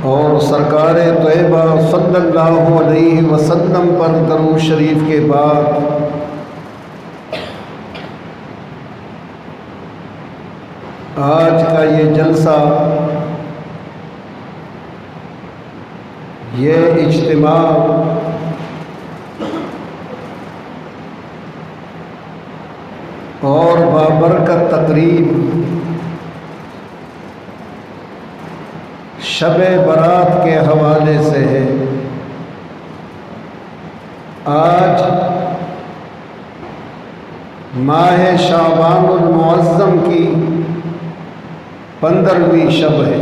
اور سرکار طیبہ صلی اللہ علیہ وسلم پر درود شریف کے بعد آج کا یہ جلسہ، یہ اجتماع اور بابرکت تقریب شب برات کے حوالے سے ہے۔ آج ماہ شعبان المعظم کی 15ویں شب ہے۔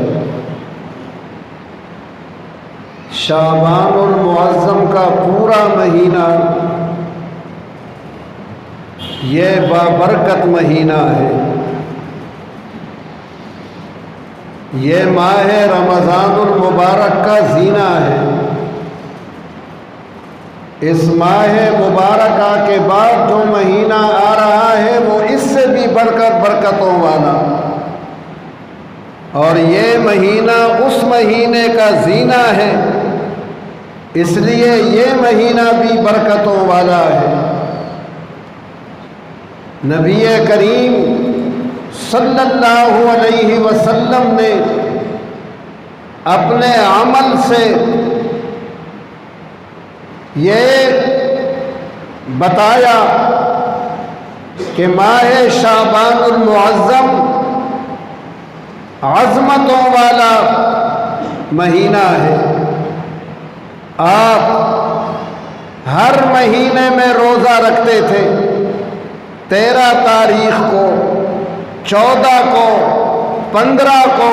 شعبان المعظم کا پورا مہینہ یہ بابرکت مہینہ ہے۔ یہ ماہ رمضان المبارک کا زینہ ہے۔ اس ماہ مبارکہ کے بعد جو مہینہ آ رہا ہے وہ اس سے بھی برکتوں والا، اور یہ مہینہ اس مہینے کا زینہ ہے، اس لیے یہ مہینہ بھی برکتوں والا ہے۔ نبی کریم صلی اللہ علیہ وسلم نے اپنے عمل سے یہ بتایا کہ ماہ شعبان المعظم عظمتوں والا مہینہ ہے۔ آپ ہر مہینے میں روزہ رکھتے تھے۔ 13 تاریخ کو، 14 کو، 15 کو،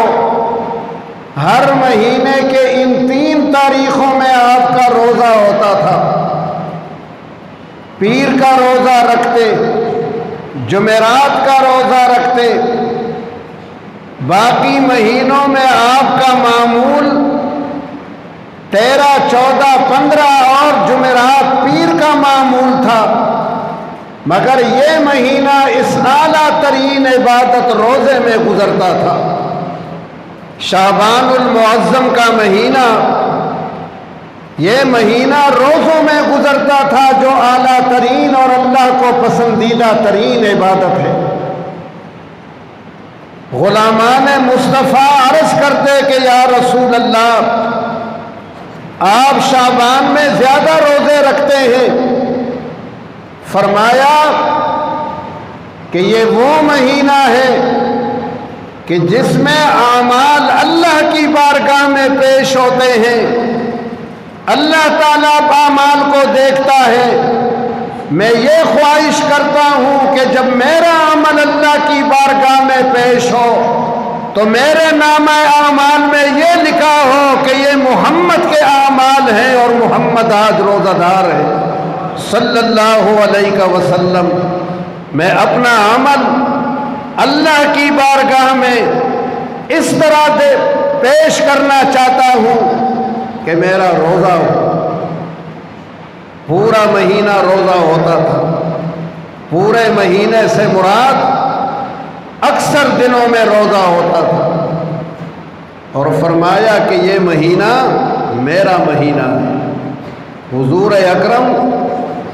ہر مہینے کے ان 3 تاریخوں میں آپ کا روزہ ہوتا تھا۔ پیر کا روزہ رکھتے، جمعرات کا روزہ رکھتے، باقی مہینوں میں آپ کا معمول 13، 14، 15 اور جمعرات پیر کا معمول تھا، مگر یہ مہینہ اس اعلیٰ ترین عبادت روزے میں گزرتا تھا۔ شعبان المعظم کا مہینہ، یہ مہینہ روزوں میں گزرتا تھا، جو اعلیٰ ترین اور اللہ کو پسندیدہ ترین عبادت ہے۔ غلامان مصطفیٰ عرض کرتے کہ یا رسول اللہ، آپ شعبان میں زیادہ روزے رکھتے ہیں۔ فرمایا کہ یہ وہ مہینہ ہے کہ جس میں اعمال اللہ کی بارگاہ میں پیش ہوتے ہیں، اللہ تعالیٰ اعمال کو دیکھتا ہے۔ میں یہ خواہش کرتا ہوں کہ جب میرا عمل اللہ کی بارگاہ میں پیش ہو تو میرے نامہ اعمال میں یہ لکھا ہو کہ یہ محمد کے اعمال ہیں اور محمد آج روزہ دار ہے صلی اللہ علیہ وسلم۔ میں اپنا عمل اللہ کی بارگاہ میں اس طرح پیش کرنا چاہتا ہوں کہ میرا روزہ ہو۔ پورا مہینہ روزہ ہوتا تھا۔ پورے مہینے سے مراد اکثر دنوں میں روزہ ہوتا تھا، اور فرمایا کہ یہ مہینہ میرا مہینہ ہے۔ حضور اکرم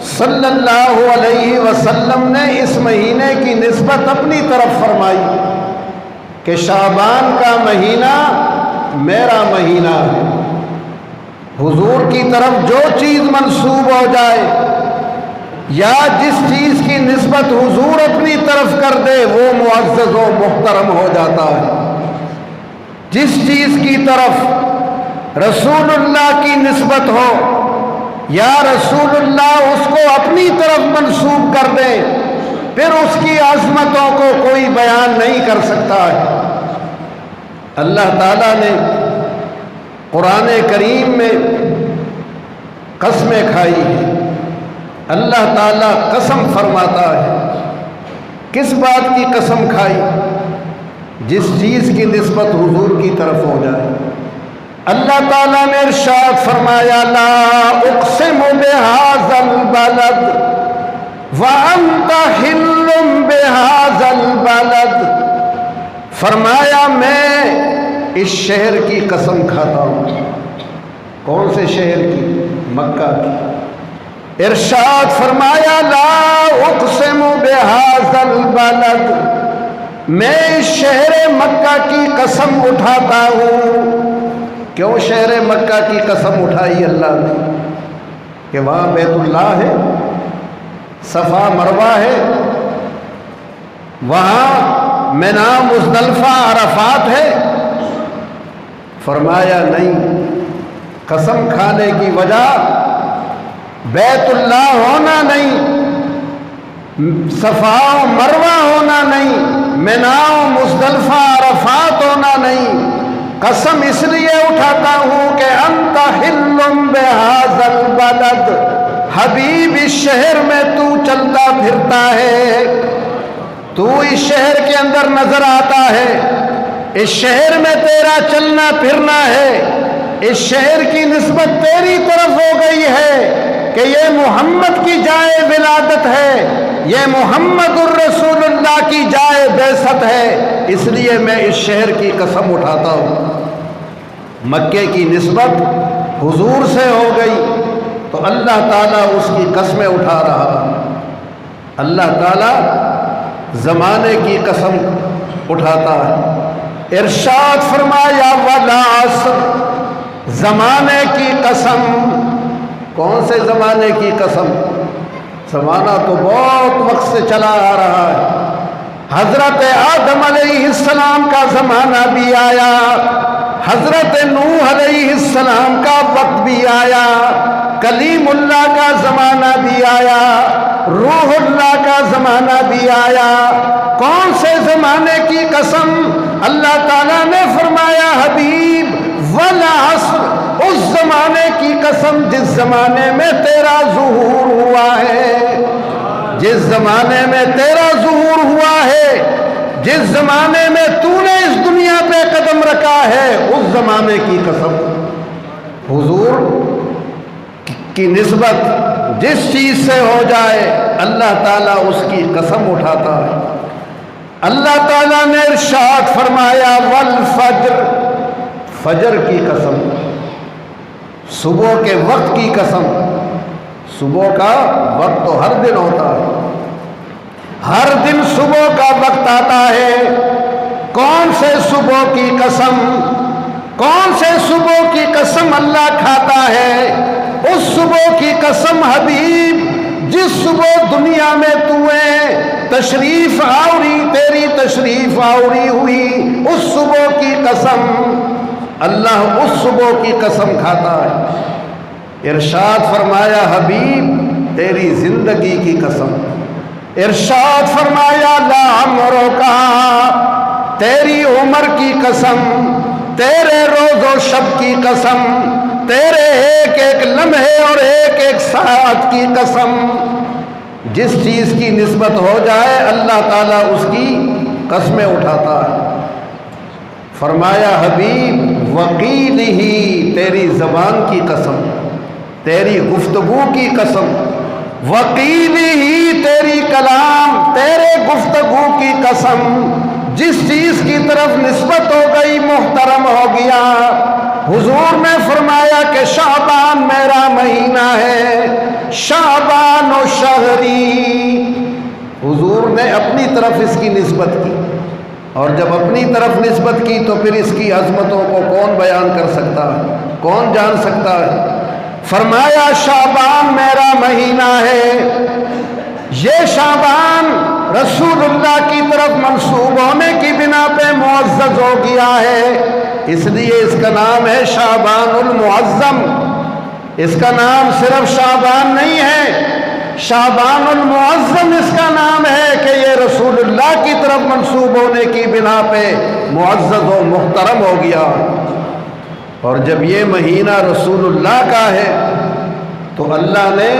صلی اللہ علیہ وسلم نے اس مہینے کی نسبت اپنی طرف فرمائی کہ شعبان کا مہینہ میرا مہینہ ہے۔ حضور کی طرف جو چیز منسوب ہو جائے یا جس چیز کی نسبت حضور اپنی طرف کر دے وہ معزز و محترم ہو جاتا ہے۔ جس چیز کی طرف رسول اللہ کی نسبت ہو یا رسول اللہ اس کو اپنی طرف منسوب کر دے، پھر اس کی عظمتوں کو کوئی بیان نہیں کر سکتا ہے۔ اللہ تعالیٰ نے قرآن کریم میں قسمیں کھائی ہیں۔ اللہ تعالیٰ قسم فرماتا ہے۔ کس بات کی قسم کھائی؟ جس چیز کی نسبت حضور کی طرف ہو جائے۔ اللہ تعالیٰ نے ارشاد فرمایا لا اقسم بہذا البلد وانت حل بہذا البلد، فرمایا میں اس شہر کی قسم کھاتا ہوں۔ کون سے شہر کی؟ مکہ کی۔ ارشاد فرمایا لا اقسم بہذا البلد، میں اس شہر مکہ کی قسم اٹھاتا ہوں۔ کیوں شہر مکہ کی قسم اٹھائی اللہ نے؟ کہ وہاں بیت اللہ ہے، صفا مروہ ہے، وہاں مینا مزدلفہ عرفات ہے۔ فرمایا نہیں، قسم کھانے کی وجہ بیت اللہ ہونا نہیں، صفا و مروہ ہونا نہیں، مینا و مزدلفہ عرفات ہونا نہیں، قسم اس لیے اٹھاتا ہوں کہ انت حل بہذا البلد، حبیب اس شہر میں تو چلتا پھرتا ہے، تو اس شہر کے اندر نظر آتا ہے، اس شہر میں تیرا چلنا پھرنا ہے، اس شہر کی نسبت تیری طرف ہو گئی ہے کہ یہ محمد کی جائے ولادت ہے، یہ محمد الرسول اللہ کی جائے بعثت ہے، اس لیے میں اس شہر کی قسم اٹھاتا ہوں۔ مکے کی نسبت حضور سے ہو گئی تو اللہ تعالیٰ اس کی قسمیں اٹھا رہا۔ اللہ تعالیٰ زمانے کی قسم اٹھاتا ہے۔ ارشاد فرمایا والعصر، زمانے کی قسم۔ کون سے زمانے کی قسم؟ زمانہ تو بہت وقت سے چلا آ رہا ہے، حضرت آدم علیہ السلام کا زمانہ بھی آیا، حضرت نوح علیہ السلام کا وقت بھی آیا، کلیم اللہ کا زمانہ بھی آیا، روح اللہ کا زمانہ بھی آیا۔ کون سے زمانے کی قسم؟ اللہ تعالیٰ نے فرمایا حبیب والعصر، اس زمانے کی قسم جس زمانے میں تیرا ظہور ہوا ہے، جس زمانے میں تیرا ظہور ہوا ہے، جس زمانے میں تو نے اس دنیا پہ قدم رکھا ہے، اس زمانے کی قسم۔ حضور کی نسبت جس چیز سے ہو جائے اللہ تعالیٰ اس کی قسم اٹھاتا ہے۔ اللہ تعالیٰ نے ارشاد فرمایا والفجر، فجر کی قسم، صبح کے وقت کی قسم۔ صبح کا وقت تو ہر دن ہوتا ہے، ہر دن صبح کا وقت آتا ہے۔ کون سے صبح کی قسم؟ کون سے صبح کی قسم اللہ کھاتا ہے؟ اس صبح کی قسم حبیب جس صبح دنیا میں تشریف آوری، تیری تشریف آوری ہوئی، اس صبح کی قسم اللہ اس صبح کی قسم کھاتا ہے۔ ارشاد فرمایا حبیب تیری زندگی کی قسم، ارشاد فرمایا لعمرو کا، تیری عمر کی قسم، تیرے روز و شب کی قسم، تیرے ایک ایک لمحے اور ایک ایک ساعت کی قسم۔ جس چیز کی نسبت ہو جائے اللہ تعالیٰ اس کی قسمیں اٹھاتا ہے۔ فرمایا حبیب وقیلہ، تیری زبان کی قسم، تیری گفتگو کی قسم، وقیلہ تیری کلام، تیرے گفتگو کی قسم۔ جس چیز کی طرف نسبت ہو گئی محترم ہو گیا۔ حضور نے فرمایا کہ شعبان میرا مہینہ ہے، شعبان و شہری۔ حضور نے اپنی طرف اس کی نسبت کی، اور جب اپنی طرف نسبت کی تو پھر اس کی عظمتوں کو کون بیان کر سکتا ہے، کون جان سکتا ہے؟ فرمایا شعبان میرا مہینہ ہے، یہ شعبان رسول اللہ کی طرف منسوب ہونے کی بنا پہ معزز ہو گیا ہے، اس لیے اس کا نام ہے شعبان المعظم۔ اس کا نام صرف شعبان نہیں ہے، شعبان المعظم اس کا نام ہے کہ یہ رسول اللہ کی طرف منسوب ہونے کی بنا پہ معزز و محترم ہو گیا۔ اور جب یہ مہینہ رسول اللہ کا ہے تو اللہ نے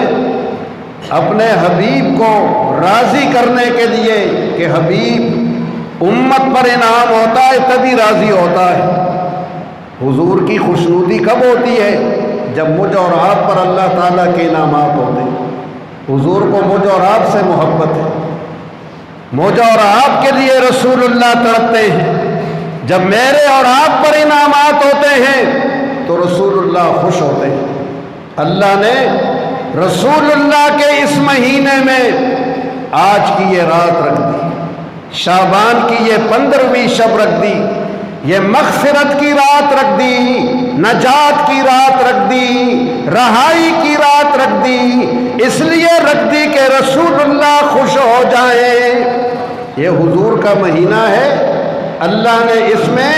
اپنے حبیب کو راضی کرنے کے لیے کہ حبیب امت پر انعام ہوتا ہے تبھی راضی ہوتا ہے۔ حضور کی خوشنودی کب ہوتی ہے؟ جب مجھ اور آپ پر اللہ تعالیٰ کے انعامات ہوتے ہیں۔ حضور کو مجھ اور آپ سے محبت ہے، مجھ اور آپ کے لیے رسول اللہ تڑپتے ہیں، جب میرے اور آپ پر انعامات ہوتے ہیں تو رسول اللہ خوش ہوتے ہیں۔ اللہ نے رسول اللہ کے اس مہینے میں آج کی یہ رات رکھ دی، شعبان کی یہ 15ویں شب رکھ دی، یہ مغفرت کی رات رکھ دی، نجات کی رات رکھ دی، رہائی کی رات رکھ دی، اس لیے رکھ دی کہ رسول اللہ خوش ہو جائیں۔ یہ حضور کا مہینہ ہے، اللہ نے اس میں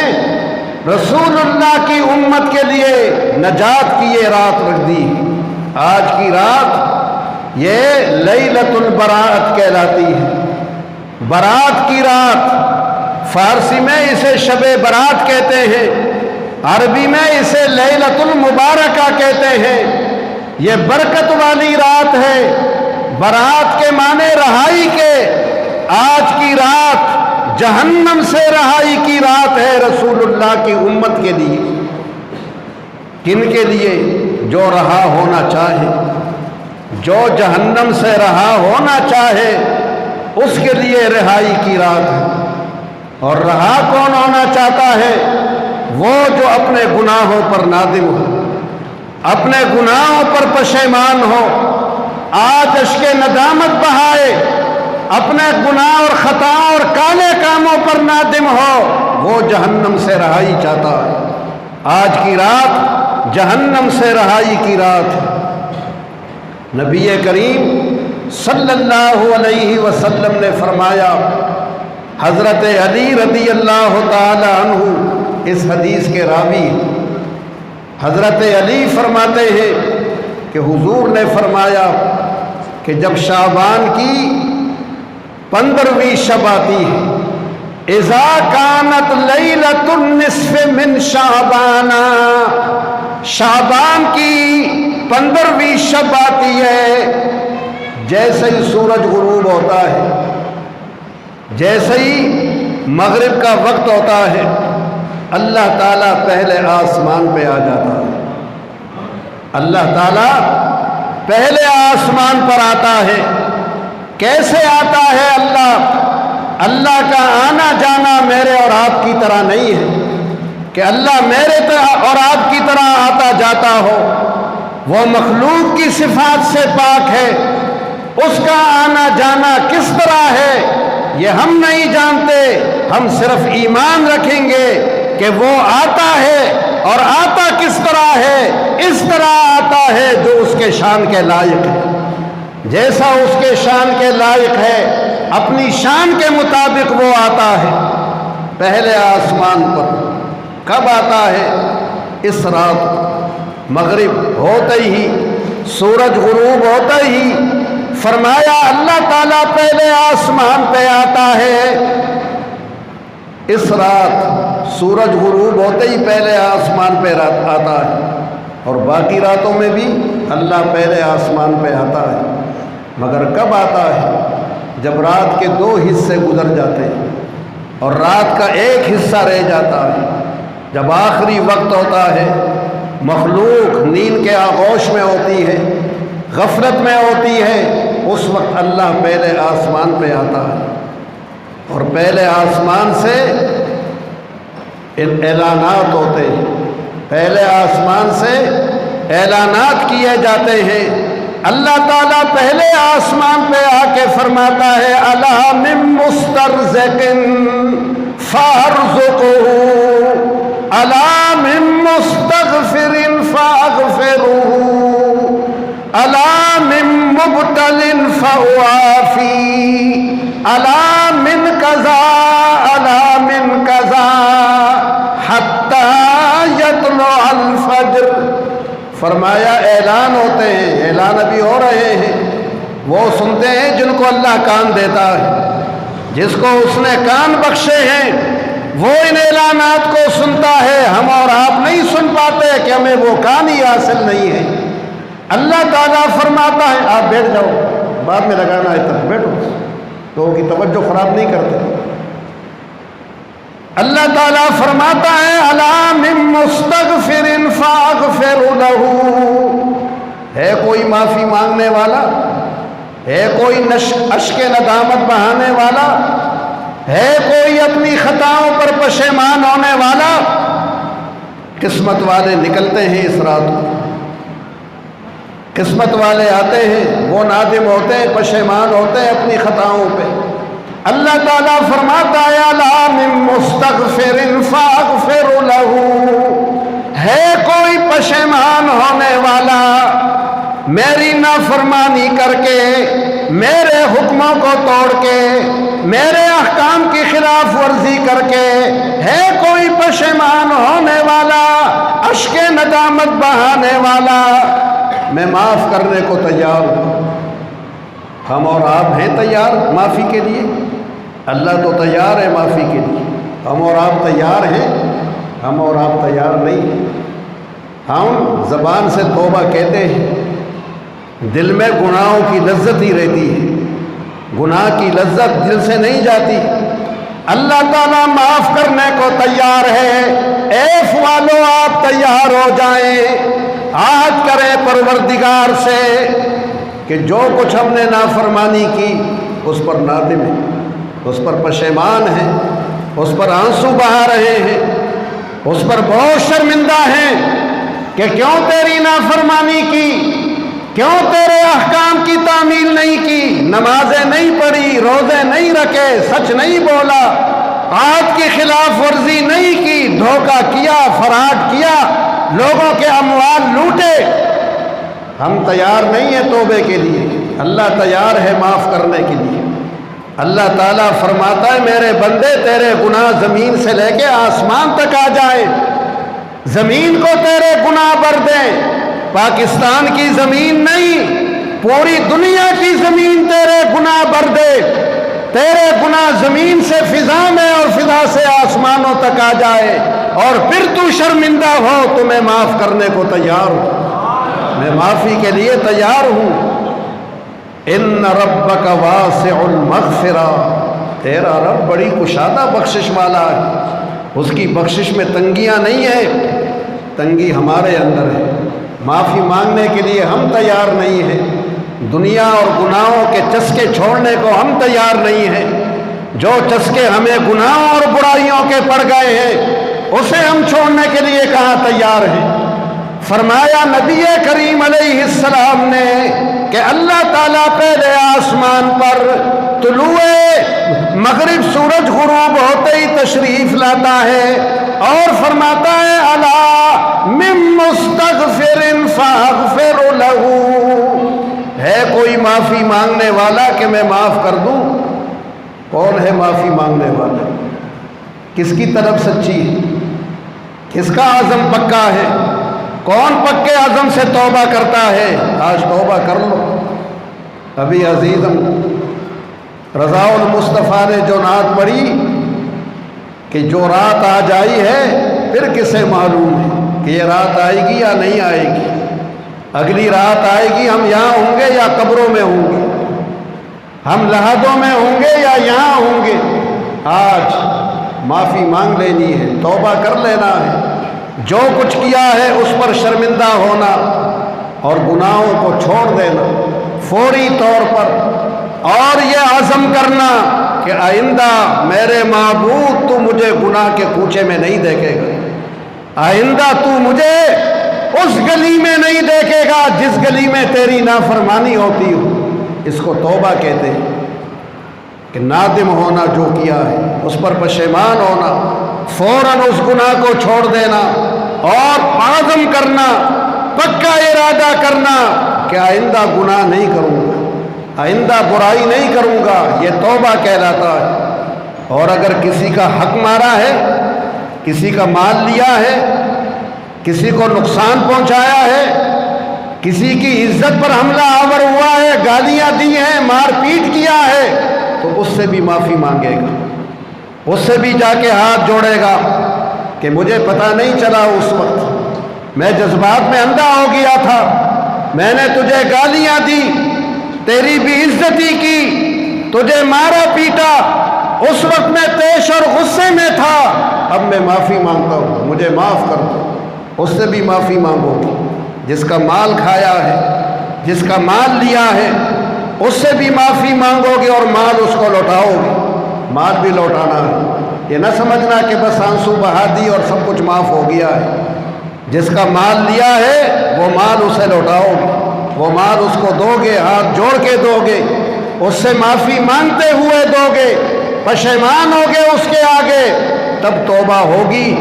رسول اللہ کی امت کے لیے نجات کی یہ رات رکھ دی۔ آج کی رات یہ لیلۃ البراءت کہلاتی ہے، برات کی رات۔ فارسی میں اسے شب برات کہتے ہیں، عربی میں اسے لیلۃ المبارکہ کہتے ہیں۔ یہ برکت والی رات ہے، برات کے معنی رہائی کے۔ آج کی رات جہنم سے رہائی کی رات ہے رسول اللہ کی امت کے لیے۔ کن کے لیے؟ جو رہا ہونا چاہے، جو جہنم سے رہا ہونا چاہے اس کے لیے رہائی کی رات ہے۔ اور رہا کون ہونا چاہتا ہے؟ وہ جو اپنے گناہوں پر نادم ہو، اپنے گناہوں پر پشیمان ہو، آج اشک ندامت بہائے، اپنے گناہ اور خطاؤں اور کالے کاموں پر نادم ہو، وہ جہنم سے رہائی چاہتا ہے۔ آج کی رات جہنم سے رہائی کی رات ہے۔ نبی کریم صلی اللہ علیہ وسلم نے فرمایا، حضرت علی رضی اللہ تعالی عنہ اس حدیث کے راوی ہیں، حضرت علی فرماتے ہیں کہ حضور نے فرمایا کہ جب شعبان کی 15ویں شب آتی ہے، اذا کانت لیلۃ النصف من شعبان، شعبان کی 15ویں شب آتی ہے، جیسے ہی سورج غروب ہوتا ہے، جیسے ہی مغرب کا وقت ہوتا ہے، اللہ تعالیٰ پہلے آسمان پہ آ جاتا ہے۔ اللہ تعالیٰ پہلے آسمان پر آتا ہے۔ کیسے آتا ہے اللہ؟ اللہ کا آنا جانا میرے اور آپ کی طرح نہیں ہے کہ اللہ میرے طرح اور آپ کی طرح آتا جاتا ہو۔ وہ مخلوق کی صفات سے پاک ہے، اس کا آنا جانا کس طرح ہے یہ ہم نہیں جانتے۔ ہم صرف ایمان رکھیں گے کہ وہ آتا ہے، اور آتا کس طرح ہے؟ اس طرح آتا ہے جو اس کے شان کے لائق ہے، جیسا اس کے شان کے لائق ہے، اپنی شان کے مطابق وہ آتا ہے۔ پہلے آسمان پر کب آتا ہے؟ اس رات مغرب ہوتے ہی، سورج غروب ہوتے ہی، فرمایا اللہ تعالیٰ پہلے آسمان پہ آتا ہے۔ اس رات سورج غروب ہوتے ہی پہلے آسمان پہ آتا ہے، اور باقی راتوں میں بھی اللہ پہلے آسمان پہ آتا ہے۔ مگر کب آتا ہے؟ جب رات کے 2 حصے گزر جاتے ہیں اور رات کا ایک حصہ رہ جاتا ہے، جب آخری وقت ہوتا ہے، مخلوق نیند کے آغوش میں ہوتی ہے، غفلت میں ہوتی ہے، اس وقت اللہ پہلے آسمان پہ آتا ہے، اور پہلے آسمان سے اعلانات ہوتے ہیں، پہلے آسمان سے اعلانات کیے جاتے ہیں۔ اللہ تعالیٰ پہلے آسمان پہ آ کے فرماتا ہے، الا من مسترزق فارزقه، الا من مستغفر فاغفره، الا من مبتل فاعافی، الا من کذا الا من کذا حتی یطلع الفجر۔ فرمایا اعلان ہوتے ہیں، اعلان ابھی ہو رہے ہیں، وہ سنتے ہیں جن کو اللہ کان دیتا ہے، جس کو اس نے کان بخشے ہیں وہ ان اعلانات کو سنتا ہے۔ ہم اور آپ نہیں سن پاتے کہ ہمیں وہ کان ہی حاصل نہیں ہے۔ اللہ تعالیٰ فرماتا ہے، آپ بیٹھ جاؤ، بعد میں لگانا ہے تب بیٹھو، لوگوں کی توجہ خراب نہیں کرتے۔ اللہ تعالیٰ فرماتا ہے، الا من مستغفر فاغفر له، ہے کوئی معافی مانگنے والا، ہے کوئی اشک ندامت بہانے والا، ہے کوئی اپنی خطاؤں پر پشیمان ہونے والا؟ قسمت والے نکلتے ہیں اس رات کو، قسمت والے آتے ہیں، وہ نادم ہوتے ہیں، پشیمان ہوتے ہیں اپنی خطاؤں پہ۔ اللہ تعالیٰ فرماتا ہے الا من مستغفر فاغفر لہ، ہے کوئی پشیمان ہونے والا میری نافرمانی کر کے، میرے حکموں کو توڑ کے، میرے احکام کی خلاف ورزی کر کے، ہے کوئی پشیمان ہونے والا، اشک ندامت بہانے والا؟ میں معاف کرنے کو تیار ہوں۔ ہم اور آپ ہیں تیار معافی کے لیے؟ اللہ تو تیار ہے معافی کے لیے، ہم اور آپ تیار ہیں؟ ہم اور آپ تیار نہیں ہیں۔ ہم زبان سے توبہ کہتے ہیں، دل میں گناہوں کی لذت ہی رہتی ہے، گناہ کی لذت دل سے نہیں جاتی۔ اللہ تعالیٰ معاف کرنے کو تیار ہے۔ ایف والو آپ تیار ہو جائیں، عہد کریں پروردگار سے کہ جو کچھ ہم نے نافرمانی کی اس پر نادم ہیں، اس پر پشیمان ہیں، اس پر آنسو بہا رہے ہیں، اس پر بہت شرمندہ ہیں کہ کیوں تیری نافرمانی کی، کیوں تیرے احکام کی تعمیل نہیں کی، نمازیں نہیں پڑھی، روزے نہیں رکھے، سچ نہیں بولا، عہد کی خلاف ورزی نہیں کی، دھوکہ کیا، فراڈ کیا، لوگوں کے اموال لوٹے۔ ہم تیار نہیں ہیں توبے کے لیے، اللہ تیار ہے معاف کرنے کے لیے۔ اللہ تعالیٰ فرماتا ہے میرے بندے تیرے گناہ زمین سے لے کے آسمان تک آ جائیں، زمین کو تیرے گناہ بھر دیں، پاکستان کی زمین نہیں، پوری دنیا کی زمین تیرے گناہ بھر دے، تیرے گناہ زمین سے فضا میں اور فضا سے آسمانوں تک آ جائے، اور پھر تو شرمندہ ہو تو میں معاف کرنے کو تیار ہوں، میں معافی کے لیے تیار ہوں۔ ان ربک واسع المغفرہ، تیرا رب بڑی کشادہ بخشش والا ہے، اس کی بخشش میں تنگیاں نہیں ہے، تنگی ہمارے اندر ہے۔ معافی مانگنے کے لیے ہم تیار نہیں ہیں، دنیا اور گناہوں کے چسکے چھوڑنے کو ہم تیار نہیں ہیں، جو چسکے ہمیں گناہوں اور برائیوں کے پڑ گئے ہیں اسے ہم چھوڑنے کے لیے کہاں تیار ہیں۔ فرمایا نبی کریم علیہ السلام نے کہ اللہ تعالیٰ پہلے آسمان پر طلوع مغرب سورج غروب ہوتے ہی تشریف لاتا ہے اور فرماتا ہے الا من مستغفر فاغفر لہ، ہے کوئی معافی مانگنے والا کہ میں معاف کر دوں؟ کون ہے معافی مانگنے والا؟ کس کی طلب سچی ہے؟ کس کا عزم پکا ہے؟ کون پکے عزم سے توبہ کرتا ہے؟ آج توبہ کر لو۔ ابھی عزیزم رضا المصطفیٰ نے جو نعت پڑھی کہ جو رات آ جائی ہے پھر کسے معلوم ہے کہ یہ رات آئے گی یا نہیں آئے گی، اگلی رات آئے گی ہم یہاں ہوں گے یا قبروں میں ہوں گے، ہم لحدوں میں ہوں گے یا یہاں ہوں گے۔ آج معافی مانگ لینی ہے، توبہ کر لینا ہے، جو کچھ کیا ہے اس پر شرمندہ ہونا اور گناہوں کو چھوڑ دینا فوری طور پر، اور یہ عزم کرنا کہ آئندہ میرے معبود تو مجھے گناہ کے کوچے میں نہیں دیکھے گا، آئندہ تو مجھے اس گلی میں نہیں دیکھے گا جس گلی میں تیری نافرمانی ہوتی ہو۔ اس کو توبہ کہتے ہیں کہ نادم ہونا جو کیا ہے اس پر پشیمان ہونا، فوراً اس گناہ کو چھوڑ دینا اور عزم کرنا، پکا ارادہ کرنا کہ آئندہ گناہ نہیں کروں گا، آئندہ برائی نہیں کروں گا، یہ توبہ کہلاتا ہے۔ اور اگر کسی کا حق مارا ہے، کسی کا مال لیا ہے، کسی کو نقصان پہنچایا ہے، کسی کی عزت پر حملہ آور ہوا ہے، گالیاں دی ہیں، مار پیٹ کیا ہے، تو اس سے بھی معافی مانگے گا، اس سے بھی جا کے ہاتھ جوڑے گا کہ مجھے پتہ نہیں چلا، اس وقت میں جذبات میں اندھا ہو گیا تھا، میں نے تجھے گالیاں دی، تیری بھی عزتی کی، تجھے مارا پیٹا، اس وقت میں تیش اور غصے میں تھا، اب میں معافی مانگتا ہوں، مجھے معاف کر دو۔ اس سے بھی معافی مانگو گی، جس کا مال کھایا ہے، جس کا مال لیا ہے، اس سے بھی معافی مانگو گے اور مال اس کو لوٹاؤ گے۔ مال بھی لوٹانا ہے۔ یہ نہ سمجھنا کہ بس آنسو بہا دی اور سب کچھ معاف ہو گیا ہے۔ جس کا مال لیا ہے وہ مال اسے لوٹاؤ گے، وہ مال اس کو دو گے، ہاتھ جوڑ کے دو گے، اس سے معافی مانگتے ہوئے دو گے، پشیمان ہوگے اس کے آگے، تب توبہ ہوگی،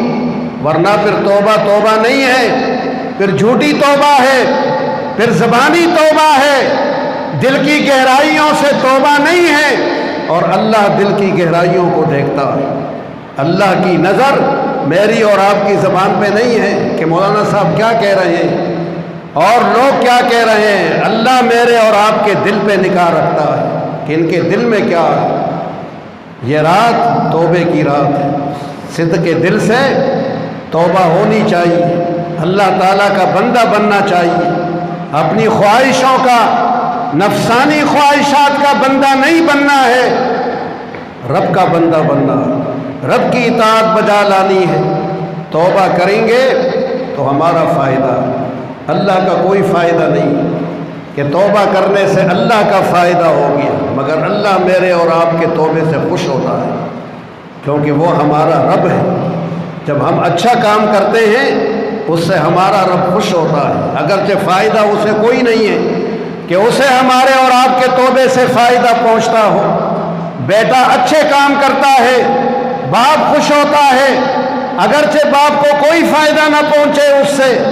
ورنہ پھر توبہ توبہ نہیں ہے، پھر جھوٹی توبہ ہے، پھر زبانی توبہ ہے، دل کی گہرائیوں سے توبہ نہیں ہے۔ اور اللہ دل کی گہرائیوں کو دیکھتا ہے۔ اللہ کی نظر میری اور آپ کی زبان پہ نہیں ہے کہ مولانا صاحب کیا کہہ رہے ہیں اور لوگ کیا کہہ رہے ہیں۔ اللہ میرے اور آپ کے دل پہ نگاہ رکھتا ہے کہ ان کے دل میں کیا ہے۔ یہ رات توبے کی رات ہے، صدق کے دل سے توبہ ہونی چاہیے، اللہ تعالیٰ کا بندہ بننا چاہیے، اپنی خواہشوں کا، نفسانی خواہشات کا بندہ نہیں بننا ہے، رب کا بندہ بننا ہے، رب کی اطاعت بجا لانی ہے۔ توبہ کریں گے تو ہمارا فائدہ، اللہ کا کوئی فائدہ نہیں کہ توبہ کرنے سے اللہ کا فائدہ ہو گیا، مگر اللہ میرے اور آپ کے توبے سے خوش ہوتا ہے کیونکہ وہ ہمارا رب ہے۔ جب ہم اچھا کام کرتے ہیں اس سے ہمارا رب خوش ہوتا ہے، اگرچہ فائدہ اسے کوئی نہیں ہے کہ اسے ہمارے اور آپ کے توبے سے فائدہ پہنچتا ہو۔ بیٹا اچھے کام کرتا ہے، باپ خوش ہوتا ہے، اگرچہ باپ کو کوئی فائدہ نہ پہنچے اس سے۔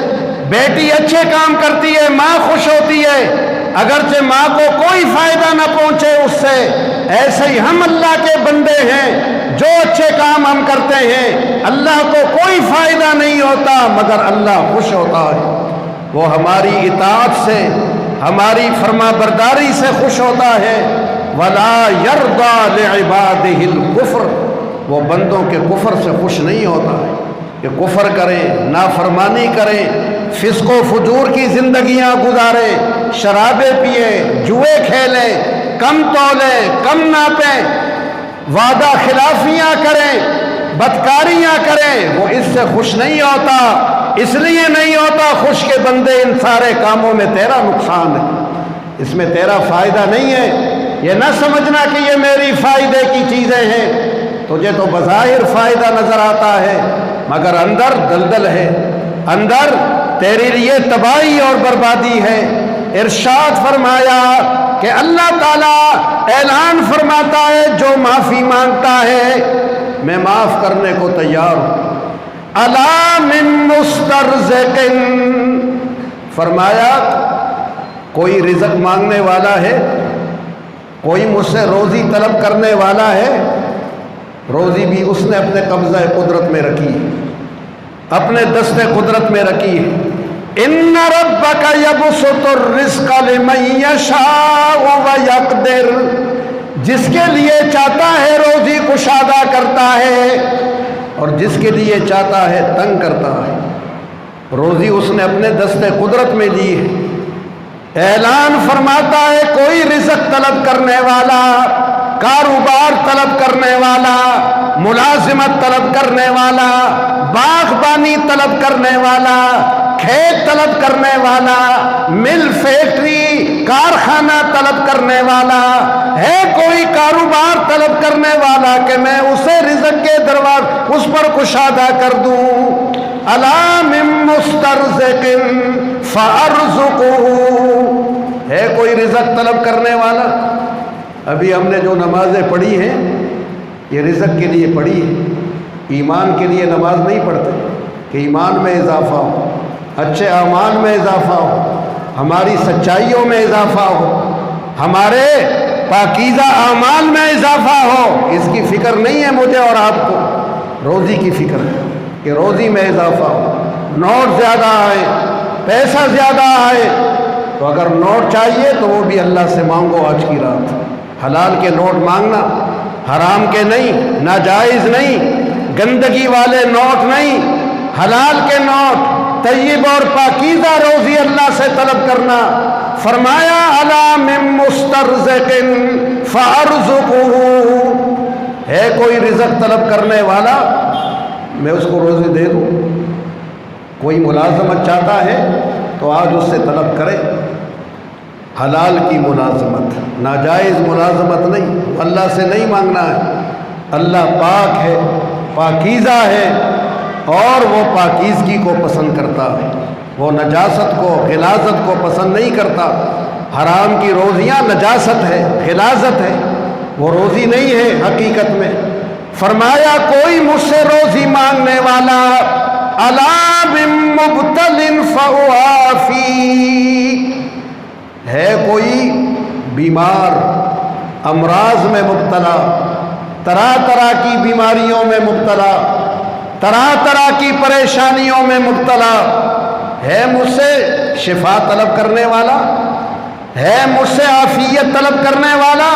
بیٹی اچھے کام کرتی ہے، ماں خوش ہوتی ہے، اگرچہ ماں کو کوئی فائدہ نہ پہنچے اس سے۔ ایسے ہی ہم اللہ کے بندے ہیں، جو اچھے کام ہم کرتے ہیں اللہ کو کوئی فائدہ نہیں ہوتا مگر اللہ خوش ہوتا ہے۔ وہ ہماری اطاعت سے، ہماری فرما برداری سے خوش ہوتا ہے۔ وَلَا يَرْضَى لِعِبَادِهِ الْكُفْرَ، وہ بندوں کے کفر سے خوش نہیں ہوتا ہے کہ کفر کریں، نافرمانی کریں، فسق و فجور کی زندگیاں گزاریں، شرابیں پئیں، جوئے کھیلیں، کم تولیں، کم ناپیں، وعدہ خلافیاں کریں، بدکاریاں کریں، وہ اس سے خوش نہیں ہوتا۔ اس لیے نہیں ہوتا خوش کے بندے ان سارے کاموں میں تیرا نقصان ہے، اس میں تیرا فائدہ نہیں ہے۔ یہ نہ سمجھنا کہ یہ میری فائدے کی چیزیں ہیں، تجھے تو بظاہر فائدہ نظر آتا ہے مگر اندر دلدل ہے، اندر تیرے لیے تباہی اور بربادی ہے۔ ارشاد فرمایا کہ اللہ تعالیٰ اعلان فرماتا ہے جو معافی مانگتا ہے میں معاف کرنے کو تیار ہوں۔ الا من مسترزق، فرمایا کوئی رزق مانگنے والا ہے، کوئی مجھ سے روزی طلب کرنے والا ہے، روزی بھی اس نے اپنے قبضہ قدرت میں رکھی ہے، اپنے دست قدرت میں رکھی ہے۔ ان ربک یبسط الرزق لمن یشاء ویقدر، جس کے لیے چاہتا ہے روزی کشادہ کرتا ہے اور جس کے لیے چاہتا ہے تنگ کرتا ہے۔ روزی اس نے اپنے دست قدرت میں لی ہے۔ اعلان فرماتا ہے کوئی رزق طلب کرنے والا، کاروبار طلب کرنے والا، ملازمت طلب کرنے والا، باغبانی طلب کرنے والا، کھیت طلب کرنے والا، مل فیکٹری کارخانہ طلب کرنے والا ہے، کوئی کاروبار طلب کرنے والا کہ میں اسے رزق کے دروازے اس پر کشادہ کر دوں۔ الا من مسترزق فارزقه، ہے کوئی رزق طلب کرنے والا؟ ابھی ہم نے جو نمازیں پڑھی ہیں یہ رزق کے لیے پڑھی ہے، ایمان کے لیے نماز نہیں پڑھتے کہ ایمان میں اضافہ ہو، اچھے اعمال میں اضافہ ہو، ہماری سچائیوں میں اضافہ ہو، ہمارے پاکیزہ اعمال میں اضافہ ہو۔ اس کی فکر نہیں ہے مجھے اور آپ کو، روزی کی فکر ہے کہ روزی میں اضافہ ہو، نوٹ زیادہ آئے، پیسہ زیادہ آئے، تو اگر نوٹ چاہیے تو وہ بھی اللہ سے مانگو آج کی رات۔ حلال کے نوٹ مانگنا، حرام کے نہیں، ناجائز نہیں، گندگی والے نوٹ نہیں، حلال کے نوٹ، طیب اور پاکیزہ روزی اللہ سے طلب کرنا۔ فرمایا الا من مسترزق فارزقه، ہے کوئی رزق طلب کرنے والا میں اس کو روزی دے دوں۔ کوئی ملازمت چاہتا ہے تو آج اس سے طلب کرے، حلال کی ملازمت، ناجائز ملازمت نہیں، اللہ سے نہیں مانگنا ہے۔ اللہ پاک ہے، پاکیزہ ہے، اور وہ پاکیزگی کو پسند کرتا ہے، وہ نجاست کو، غلاظت کو پسند نہیں کرتا۔ حرام کی روزیاں نجاست ہے، غلاظت ہے، وہ روزی نہیں ہے حقیقت میں۔ فرمایا کوئی مجھ سے روزی مانگنے والا الا بمبتل فاوافی، ہے کوئی بیمار، امراض میں مبتلا، طرح طرح کی بیماریوں میں مبتلا، طرح طرح کی پریشانیوں میں مبتلا، ہے مجھ سے شفا طلب کرنے والا، ہے مجھ سے عافیت طلب کرنے والا،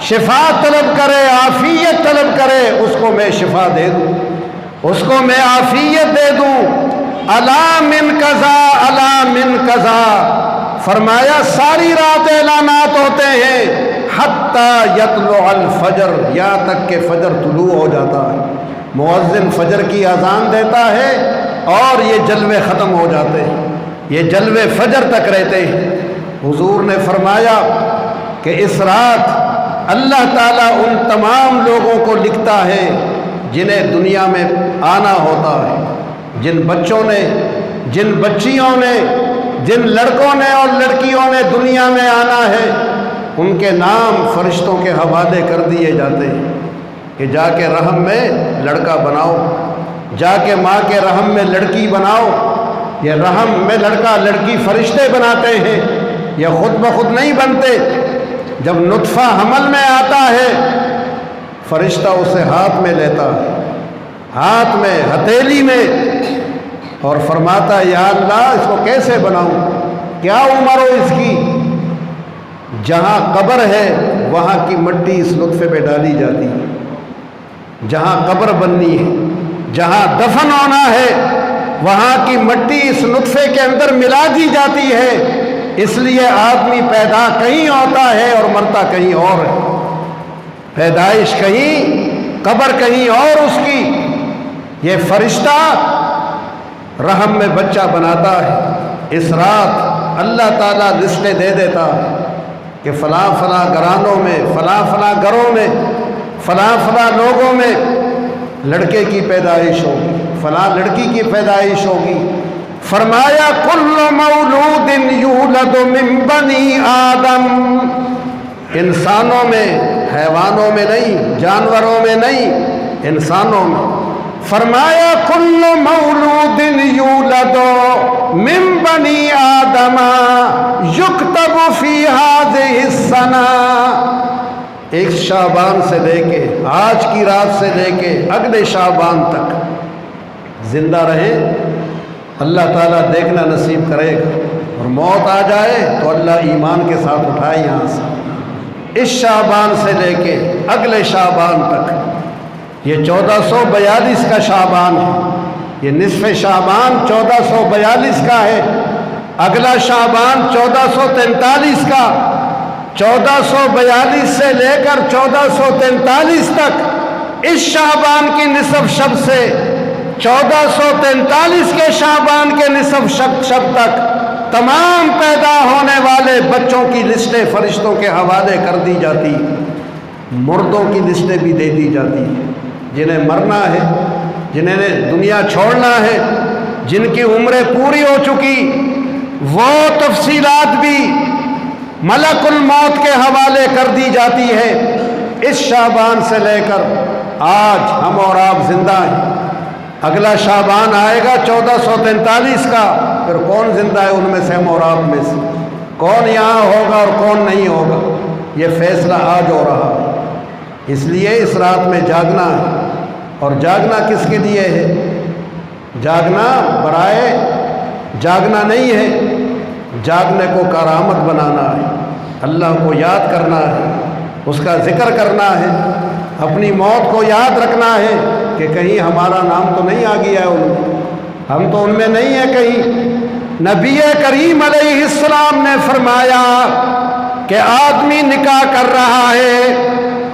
شفا طلب کرے، عافیت طلب کرے، اس کو میں شفا دے دوں، اس کو میں عافیت دے دوں۔ الا من کذا الا من کذا، فرمایا ساری رات اعلانات ہوتے ہیں حتی یطلع الفجر، یہاں تک کہ فجر طلوع ہو جاتا ہے، مؤذن فجر کی اذان دیتا ہے اور یہ جلوے ختم ہو جاتے ہیں، یہ جلوے فجر تک رہتے ہیں۔ حضور نے فرمایا کہ اس رات اللہ تعالیٰ ان تمام لوگوں کو لکھتا ہے جنہیں دنیا میں آنا ہوتا ہے، جن بچوں نے، جن بچیوں نے، جن لڑکوں نے اور لڑکیوں نے دنیا میں آنا ہے، ان کے نام فرشتوں کے حوالے کر دیے جاتے ہیں کہ جا کے رحم میں لڑکا بناؤ، جا کے ماں کے رحم میں لڑکی بناؤ۔ یہ رحم میں لڑکا لڑکی فرشتے بناتے ہیں، یہ خود بخود نہیں بنتے۔ جب نطفہ حمل میں آتا ہے، فرشتہ اسے ہاتھ میں لیتا ہے، ہاتھ میں، ہتھیلی میں، اور فرماتا ہے یا اللہ اس کو کیسے بناؤں، کیا عمر ہو اس کی؟ جہاں قبر ہے وہاں کی مٹی اس نطفے پہ ڈالی جاتی ہے، جہاں قبر بننی ہے، جہاں دفن ہونا ہے، وہاں کی مٹی اس نطفے کے اندر ملا دی جاتی ہے۔ اس لیے آدمی پیدا کہیں ہوتا ہے اور مرتا کہیں اور ہے، پیدائش کہیں، قبر کہیں اور اس کی۔ یہ فرشتہ رحم میں بچہ بناتا ہے۔ اس رات اللہ تعالیٰ لسٹیں دے دیتا ہے کہ فلاں فلاں گھرانوں میں، فلاں فلاں گھروں میں، فلاں فلاں لوگوں میں لڑکے کی پیدائش ہوگی، فلاں لڑکی کی پیدائش ہوگی۔ فرمایا کل مولود یولد من بنی آدم، انسانوں میں، حیوانوں میں نہیں، جانوروں میں نہیں، انسانوں میں۔ فرمایا کل مولود یولد من بنی آدم یکتب فی ہذہ السنہ، ایک شعبان سے لے کے، آج کی رات سے لے کے اگلے شعبان تک زندہ رہے، اللہ تعالیٰ دیکھنا نصیب کرے گا، اور موت آ جائے تو اللہ ایمان کے ساتھ اٹھائے یہاں سے۔ اس شعبان سے لے کے اگلے شعبان تک، یہ 1442 کا شعبان ہے، یہ نصف شعبان 1442 کا ہے، اگلا شعبان 1443 کا۔ 1442 سے لے کر 1443 تک اس شعبان کی نصف شب سے 1443 کے شعبان کے نصف شب تک تمام پیدا ہونے والے بچوں کی لسٹیں فرشتوں کے حوالے کر دی جاتی، مردوں کی لسٹیں بھی دے دی جاتی، جنہیں مرنا ہے، جنہیں دنیا چھوڑنا ہے، جن کی عمریں پوری ہو چکی، وہ تفصیلات بھی ملک الموت کے حوالے کر دی جاتی ہے۔ اس شعبان سے لے کر آج ہم اور آپ زندہ ہیں، اگلا شعبان آئے گا 1443 کا، پھر کون زندہ ہے ان میں سے، ہم اور آپ میں سے کون یہاں ہوگا اور کون نہیں ہوگا، یہ فیصلہ آج ہو رہا ہے۔ اس لیے اس رات میں جاگنا ہے، اور جاگنا کس کے لیے ہے؟ جاگنا برائے جاگنا نہیں ہے، جاگنے کو کارآمد بنانا ہے، اللہ کو یاد کرنا ہے، اس کا ذکر کرنا ہے، اپنی موت کو یاد رکھنا ہے کہ کہیں ہمارا نام تو نہیں آ گیا ہے ان میں، ہم تو ان میں نہیں ہیں کہیں۔ نبی کریم علیہ السلام نے فرمایا کہ آدمی نکاح کر رہا ہے،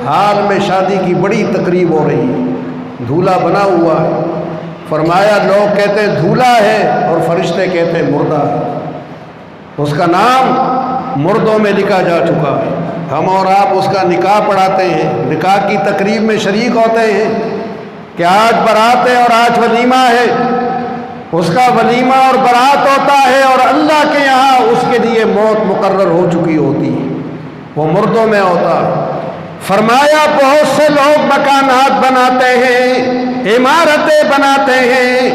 حال میں شادی کی بڑی تقریب ہو رہی ہے، دھولہا بنا ہوا ہے، فرمایا لوگ کہتے دھولہا ہے اور فرشتے کہتے مردہ ہے، اس کا نام مردوں میں لکھا جا چکا ہے۔ ہم اور آپ اس کا نکاح پڑھاتے ہیں، نکاح کی تقریب میں شریک ہوتے ہیں کہ آج برات ہے اور آج ولیمہ ہے، اس کا ولیمہ اور برات ہوتا ہے اور اللہ کے یہاں اس کے لیے موت مقرر ہو چکی ہوتی ہے، وہ مردوں میں ہوتا ہے۔ فرمایا بہت سے لوگ مکانات بناتے ہیں، عمارتیں بناتے ہیں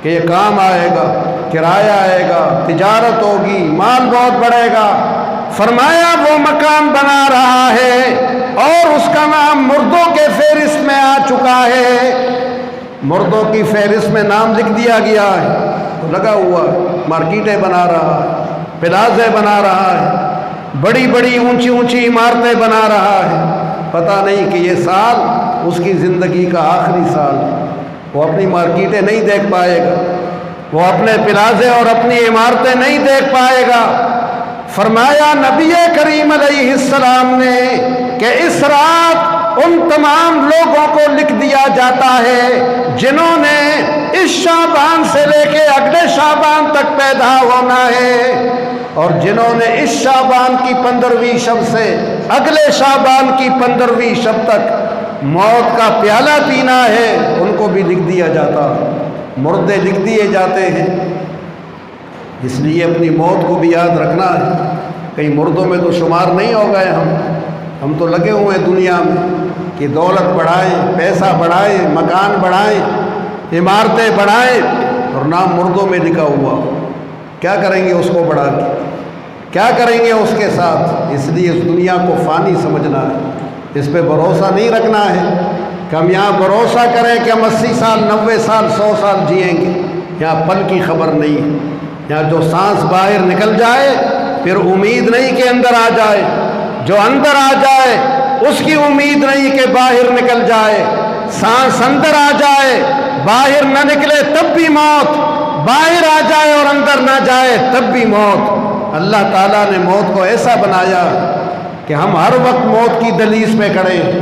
کہ یہ کام آئے گا، کرایہ آئے گا، تجارت ہوگی، مال بہت بڑھے گا۔ فرمایا وہ مکان بنا رہا ہے اور اس کا نام مردوں کے فہرست میں آ چکا ہے، مردوں کی فہرست میں نام لکھ دیا گیا ہے، تو لگا ہوا مارکیٹیں بنا رہا ہے، پلازے بنا رہا ہے، بڑی بڑی اونچی اونچی عمارتیں بنا رہا ہے۔ پتہ نہیں کہ یہ سال اس کی زندگی کا آخری سال ہے، وہ اپنی مارکیٹیں نہیں دیکھ پائے گا، وہ اپنے پلازے اور اپنی عمارتیں نہیں دیکھ پائے گا۔ فرمایا نبی کریم علیہ السلام نے کہ اس رات ان تمام لوگوں کو لکھ دیا جاتا ہے جنہوں نے اس شعبان سے لے کے اگلے شعبان تک پیدا ہونا ہے، اور جنہوں نے اس شعبان کی 15ویں شب سے اگلے شعبان کی 15ویں شب تک موت کا پیالہ پینا ہے، ان کو بھی لکھ دیا جاتا ہے، مردے لکھ دیے جاتے ہیں۔ اس لیے اپنی موت کو بھی یاد رکھنا ہے، کہیں مردوں میں تو شمار نہیں ہو گئے ہم تو لگے ہوئے ہیں دنیا میں کہ دولت بڑھائیں، پیسہ بڑھائیں، مکان بڑھائیں، عمارتیں بڑھائیں، اور نام مردوں میں لکھا ہوا۔ کیا کریں گے اس کو بڑھا کے، کیا کریں گے اس کے ساتھ؟ اس لیے اس دنیا کو فانی سمجھنا ہے، اس پہ بھروسہ نہیں رکھنا ہے کہ ہم یہاں بھروسہ کریں کہ ہم 80 سال 90 سال 100 سال جئیں گے، یہاں پل کی خبر نہیں ہے۔ یہاں جو سانس باہر نکل جائے پھر امید نہیں کہ اندر آ جائے، جو اندر آ جائے اس کی امید نہیں کہ باہر نکل جائے۔ سانس اندر آ جائے باہر نہ نکلے تب بھی موت، باہر آ جائے اور اندر نہ جائے تب بھی موت۔ اللہ تعالیٰ نے موت کو ایسا بنایا کہ ہم ہر وقت موت کی دہلیز پہ کھڑے ہیں۔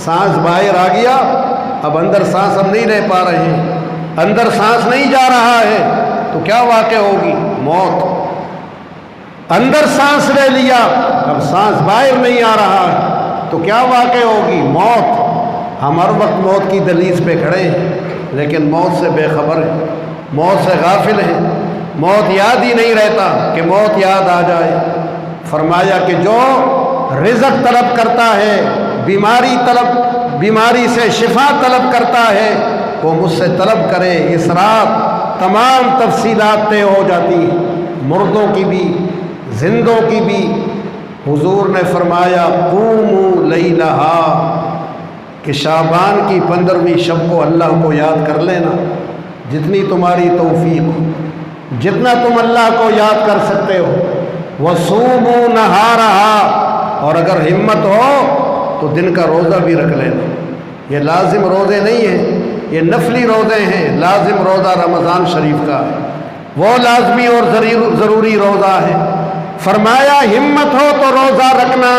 سانس باہر آ گیا، اب اندر سانس ہم نہیں لے پا رہے ہیں، اندر سانس نہیں جا رہا ہے تو کیا واقع ہوگی؟ موت۔ اندر سانس لے لیا، اب سانس باہر نہیں آ رہا ہے تو کیا واقع ہوگی؟ موت۔ ہم ہر وقت موت کی دہلیز پہ کھڑے ہیں لیکن موت سے بے خبر ہیں، موت سے غافل ہیں، موت یاد ہی نہیں رہتا کہ موت یاد آ جائے۔ فرمایا کہ جو رزق طلب کرتا ہے، بیماری سے شفا طلب کرتا ہے، وہ مجھ سے طلب کرے۔ اس رات تمام تفصیلات طے ہو جاتی ہیں، مردوں کی بھی زندوں کی بھی۔ حضور نے فرمایا قوموا لیلہا، کہ شعبان کی 15ویں شب کو اللہ کو یاد کر لینا، جتنی تمہاری توفیق ہو، جتنا تم اللہ کو یاد کر سکتے ہو۔ وصوموا نہارہا، اور اگر ہمت ہو تو دن کا روزہ بھی رکھ لینا۔ یہ لازم روزے نہیں ہیں، یہ نفلی روزے ہیں۔ لازم روزہ رمضان شریف کا ہے، وہ لازمی اور ضروری روزہ ہے۔ فرمایا ہمت ہو تو روزہ رکھنا،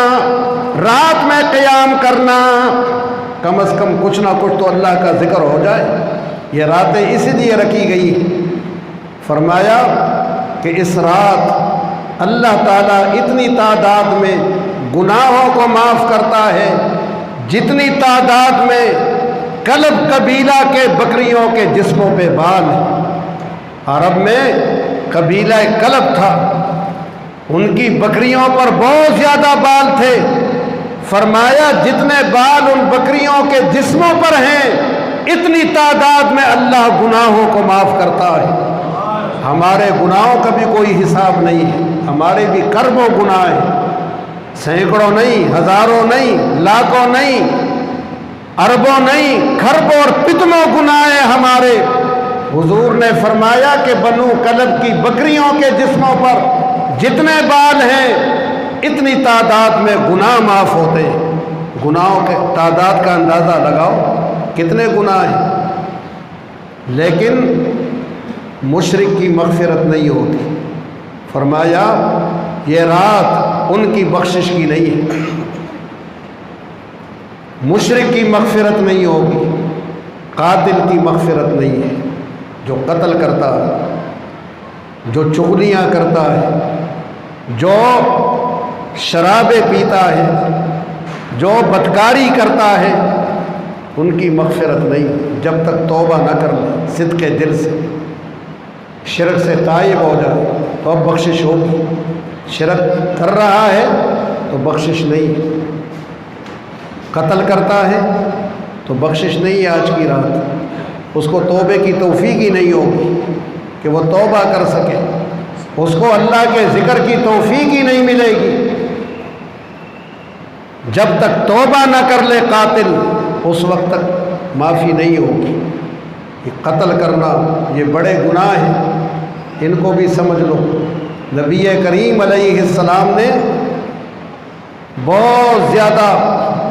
رات میں قیام کرنا، کم از کم کچھ نہ کچھ تو اللہ کا ذکر ہو جائے۔ یہ راتیں اسی لیے رکھی گئی۔ فرمایا کہ اس رات اللہ تعالیٰ اتنی تعداد میں گناہوں کو معاف کرتا ہے جتنی تعداد میں کلب قبیلہ کے بکریوں کے جسموں پہ بال ہیں۔ عرب میں قبیلہ کلب تھا، ان کی بکریوں پر بہت زیادہ بال تھے۔ فرمایا جتنے بال ان بکریوں کے جسموں پر ہیں اتنی تعداد میں اللہ گناہوں کو معاف کرتا ہے۔ ہمارے گناہوں کا بھی کوئی حساب نہیں ہے، ہمارے بھی کربوں گناہ ہیں، سینکڑوں نہیں، ہزاروں نہیں، لاکھوں نہیں، اربوں نہیں، کھربوں اور پتنوں گناہ ہمارے۔ حضور نے فرمایا کہ بنو کلب کی بکریوں کے جسموں پر جتنے بال ہیں اتنی تعداد میں گناہ معاف ہوتے ہیں۔ گناہوں کے تعداد کا اندازہ لگاؤ کتنے گناہ ہیں، لیکن مشرک کی مغفرت نہیں ہوتی۔ فرمایا یہ رات ان کی بخشش کی نہیں ہے، مشرک کی مغفرت نہیں ہوگی، قاتل کی مغفرت نہیں ہے، جو قتل کرتا ہے، جو چغلیاں کرتا ہے، جو شرابیں پیتا ہے، جو بدکاری کرتا ہے، ان کی مغفرت نہیں جب تک توبہ نہ کر لے صدق دل سے، شرک سے تائب ہو جائے تو اب بخشش ہوگی۔ شرک کر رہا ہے تو بخشش نہیں، قتل کرتا ہے تو بخشش نہیں ہے آج کی رات، اس کو توبے کی توفیق ہی نہیں ہوگی کہ وہ توبہ کر سکے، اس کو اللہ کے ذکر کی توفیق ہی نہیں ملے گی جب تک توبہ نہ کر لے قاتل، اس وقت تک معافی نہیں ہوگی۔ یہ قتل کرنا یہ بڑے گناہ ہیں، ان کو بھی سمجھ لو۔ نبی کریم علیہ السلام نے بہت زیادہ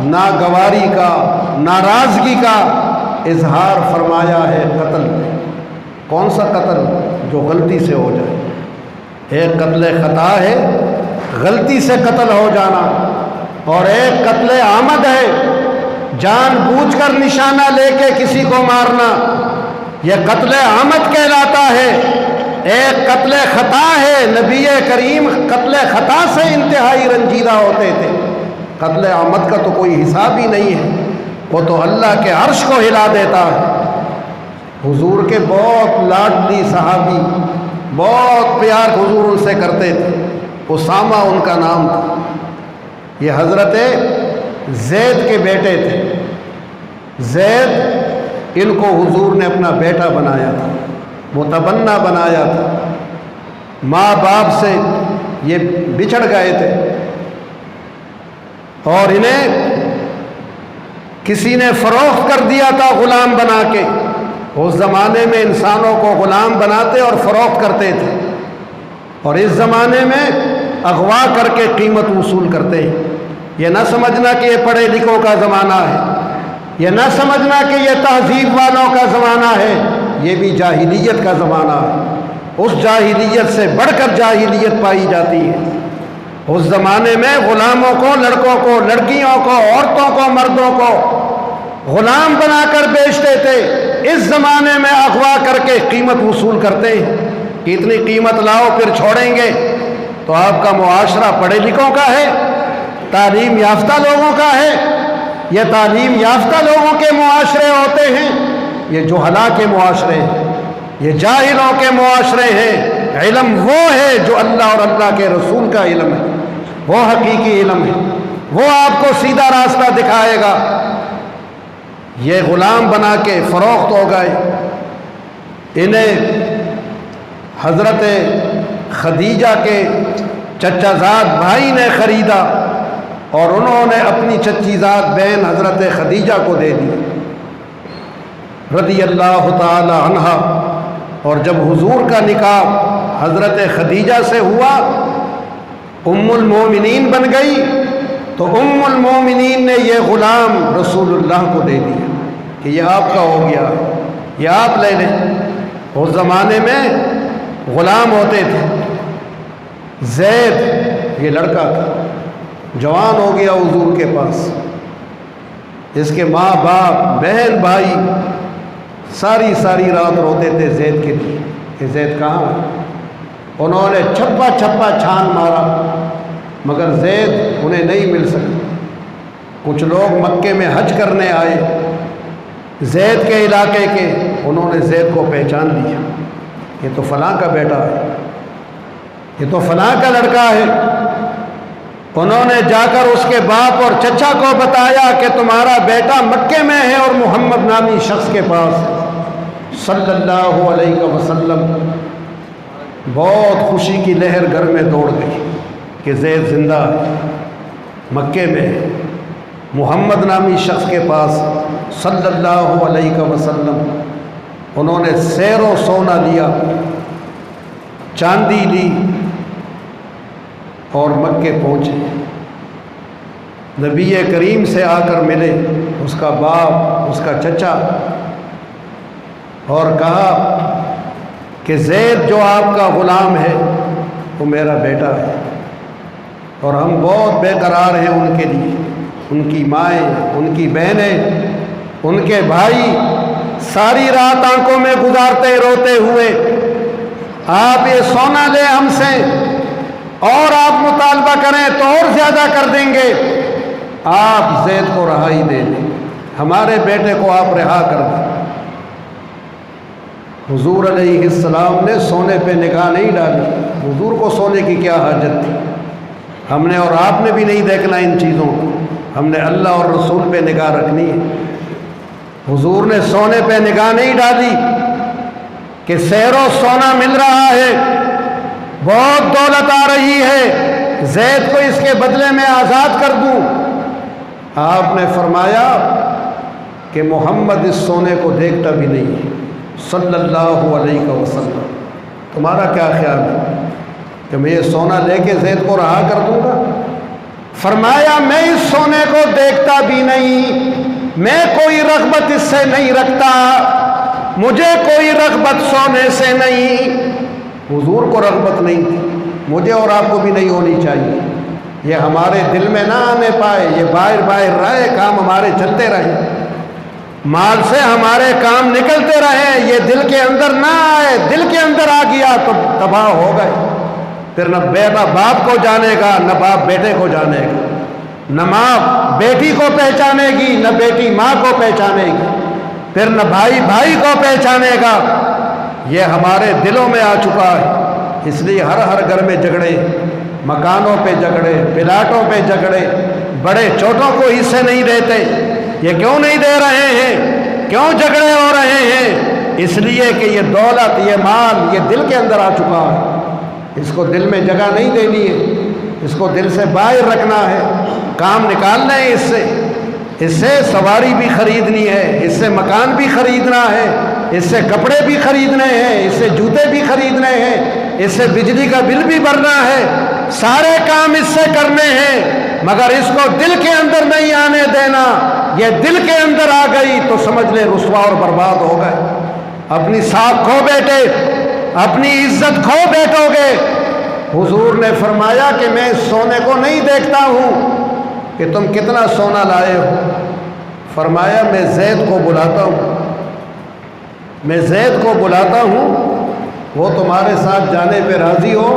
ناگواری کا، ناراضگی کا اظہار فرمایا ہے قتل۔ کون سا قتل؟ جو غلطی سے ہو جائے۔ ایک قتل خطا ہے، غلطی سے قتل ہو جانا، اور ایک قتل عمد ہے، جان بوجھ کر نشانہ لے کے کسی کو مارنا، یہ قتل عمد کہلاتا ہے۔ ایک قتل خطا ہے، نبی کریم قتل خطا سے انتہائی رنجیدہ ہوتے تھے، قتل عمد کا تو کوئی حساب ہی نہیں ہے، وہ تو اللہ کے عرش کو ہلا دیتا ہے۔ حضور کے بہت لاڈلی صحابی، بہت پیار حضور ان سے کرتے تھے، اسامہ ان کا نام تھا۔ یہ حضرت زید کے بیٹے تھے۔ زید ان کو حضور نے اپنا بیٹا بنایا تھا، متبنہ بنایا تھا۔ ماں باپ سے یہ بچھڑ گئے تھے، اور انہیں کسی نے فروخت کر دیا تھا غلام بنا کے۔ اس زمانے میں انسانوں کو غلام بناتے اور فروخت کرتے تھے، اور اس زمانے میں اغوا کر کے قیمت وصول کرتے ہیں۔ یہ نہ سمجھنا کہ یہ پڑھے لکھوں کا زمانہ ہے، یہ نہ سمجھنا کہ یہ تہذیب والوں کا زمانہ ہے، یہ بھی جاہلیت کا زمانہ ہے۔ اس جاہلیت سے بڑھ کر جاہلیت پائی جاتی ہے۔ اس زمانے میں غلاموں کو، لڑکوں کو، لڑکیوں کو، عورتوں کو، مردوں کو غلام بنا کر بیچتے تھے۔ اس زمانے میں اغوا کر کے قیمت وصول کرتے ہیں کہ اتنی قیمت لاؤ پھر چھوڑیں گے۔ تو آپ کا معاشرہ پڑھے لکھوں کا ہے، تعلیم یافتہ لوگوں کا ہے؟ یہ تعلیم یافتہ لوگوں کے معاشرے ہوتے ہیں، یہ جہلا کے معاشرے ہیں، یہ جاہلوں کے معاشرے ہیں۔ علم وہ ہے جو اللہ اور اللہ کے رسول کا علم ہے، وہ حقیقی علم ہے، وہ آپ کو سیدھا راستہ دکھائے گا۔ یہ غلام بنا کے فروخت ہو گئے۔ انہیں حضرت خدیجہ کے چچا زاد بھائی نے خریدا، اور انہوں نے اپنی چچی زاد بہن حضرت خدیجہ کو دے دی رضی اللہ تعالی عنہا۔ اور جب حضور کا نکاح حضرت خدیجہ سے ہوا، ام المومنین بن گئی، تو ام المومنین نے یہ غلام رسول اللہ کو دے دیا کہ یہ آپ کا ہو گیا، یہ آپ لے لیں۔ اس زمانے میں غلام ہوتے تھے۔ زید یہ لڑکا تھا، جوان ہو گیا حضور کے پاس۔ اس کے ماں باپ، بہن بھائی ساری رات روتے تھے زید کے لیے کہ زید کہاں ہے۔ انہوں نے چھپا چھپا چھان مارا، مگر زید انہیں نہیں مل سکا۔ کچھ لوگ مکے میں حج کرنے آئے زید کے علاقے کے، انہوں نے زید کو پہچان لیا، یہ تو فلاں کا بیٹا ہے، یہ تو فلاں کا لڑکا ہے۔ انہوں نے جا کر اس کے باپ اور چچا کو بتایا کہ تمہارا بیٹا مکے میں ہے اور محمد نامی شخص کے پاس ہے صلی اللہ علیہ وسلم۔ بہت خوشی کی لہر گھر میں دوڑ گئی کہ زید زندہ ہے، مکے میں ہے، محمد نامی شخص کے پاس صلی اللہ علیہ وسلم۔ انہوں نے سیر و سونا لیا، چاندی لی، اور مکے پہنچے۔ نبی کریم سے آ کر ملے اس کا باپ، اس کا چچا، اور کہا کہ زید جو آپ کا غلام ہے وہ میرا بیٹا ہے، اور ہم بہت بے قرار ہیں ان کے لیے۔ ان کی مائیں، ان کی بہنیں، ان کے بھائی ساری رات آنکھوں میں گزارتے روتے ہوئے، آپ یہ سونا لے ہم سے، اور آپ مطالبہ کریں تو اور زیادہ کر دیں گے، آپ زید کو رہائی دے دیں، ہمارے بیٹے کو آپ رہا کر دیں۔ حضور علیہ السلام نے سونے پہ نگاہ نہیں ڈالی، حضور کو سونے کی کیا حاجت تھی؟ ہم نے اور آپ نے بھی نہیں دیکھنا ان چیزوں کو، ہم نے اللہ اور رسول پہ نگاہ رکھنی ہے۔ حضور نے سونے پہ نگاہ نہیں ڈالی کہ سیر و سونا مل رہا ہے، بہت دولت آ رہی ہے، زید کو اس کے بدلے میں آزاد کر دوں۔ آپ نے فرمایا کہ محمد اس سونے کو دیکھتا بھی نہیں ہے صلی اللہ علیہ وسلم، تمہارا کیا خیال ہے کہ میں یہ سونا لے کے زید کو رہا کر دوں گا؟ فرمایا میں اس سونے کو دیکھتا بھی نہیں، میں کوئی رغبت اس سے نہیں رکھتا، مجھے کوئی رغبت سونے سے نہیں۔ حضور کو رغبت نہیں تھی، مجھے اور آپ کو بھی نہیں ہونی چاہیے، یہ ہمارے دل میں نہ آنے پائے، یہ باہر باہر رہے، کام ہمارے چلتے رہے، مال سے ہمارے کام نکلتے رہے، یہ دل کے اندر نہ آئے، دل کے اندر آ گیا تو تباہ ہو گئے، پھر نہ بیٹا باپ کو جانے گا، نہ باپ بیٹے کو جانے گا، نہ ماں بیٹی کو پہچانے گی، نہ بیٹی ماں کو پہچانے گی، پھر نہ بھائی بھائی کو پہچانے گا، یہ ہمارے دلوں میں آ چکا ہے۔ اس لیے ہر گھر میں جھگڑے، مکانوں پہ جھگڑے، پلاٹوں پہ جھگڑے، بڑے چھوٹوں کو حصے نہیں دیتے، یہ کیوں نہیں دے رہے ہیں؟ کیوں جھگڑے ہو رہے ہیں؟ اس لیے کہ یہ دولت، یہ مال، یہ دل کے اندر آ چکا ہے، اس کو دل میں جگہ نہیں دینی ہے، اس کو دل سے باہر رکھنا ہے، کام نکالنا ہے، اس سے سواری بھی خریدنی ہے، اس سے مکان بھی خریدنا ہے، اس سے کپڑے بھی خریدنے ہیں، اس سے جوتے بھی خریدنے ہیں، اس سے بجلی کا بل بھی بھرنا ہے، سارے کام اس سے کرنے ہیں، مگر اس کو دل کے اندر نہیں آنے دینا۔ یہ دل کے اندر آ گئی تو سمجھ لے رسوا اور برباد ہو گئے، اپنی ساکھ کھو بیٹے، اپنی عزت کھو بیٹھو گے۔ حضور نے فرمایا کہ میں اس سونے کو نہیں دیکھتا ہوں کہ تم کتنا سونا لائے ہو، فرمایا میں زید کو بلاتا ہوں، میں زید کو بلاتا ہوں، وہ تمہارے ساتھ جانے پہ راضی ہو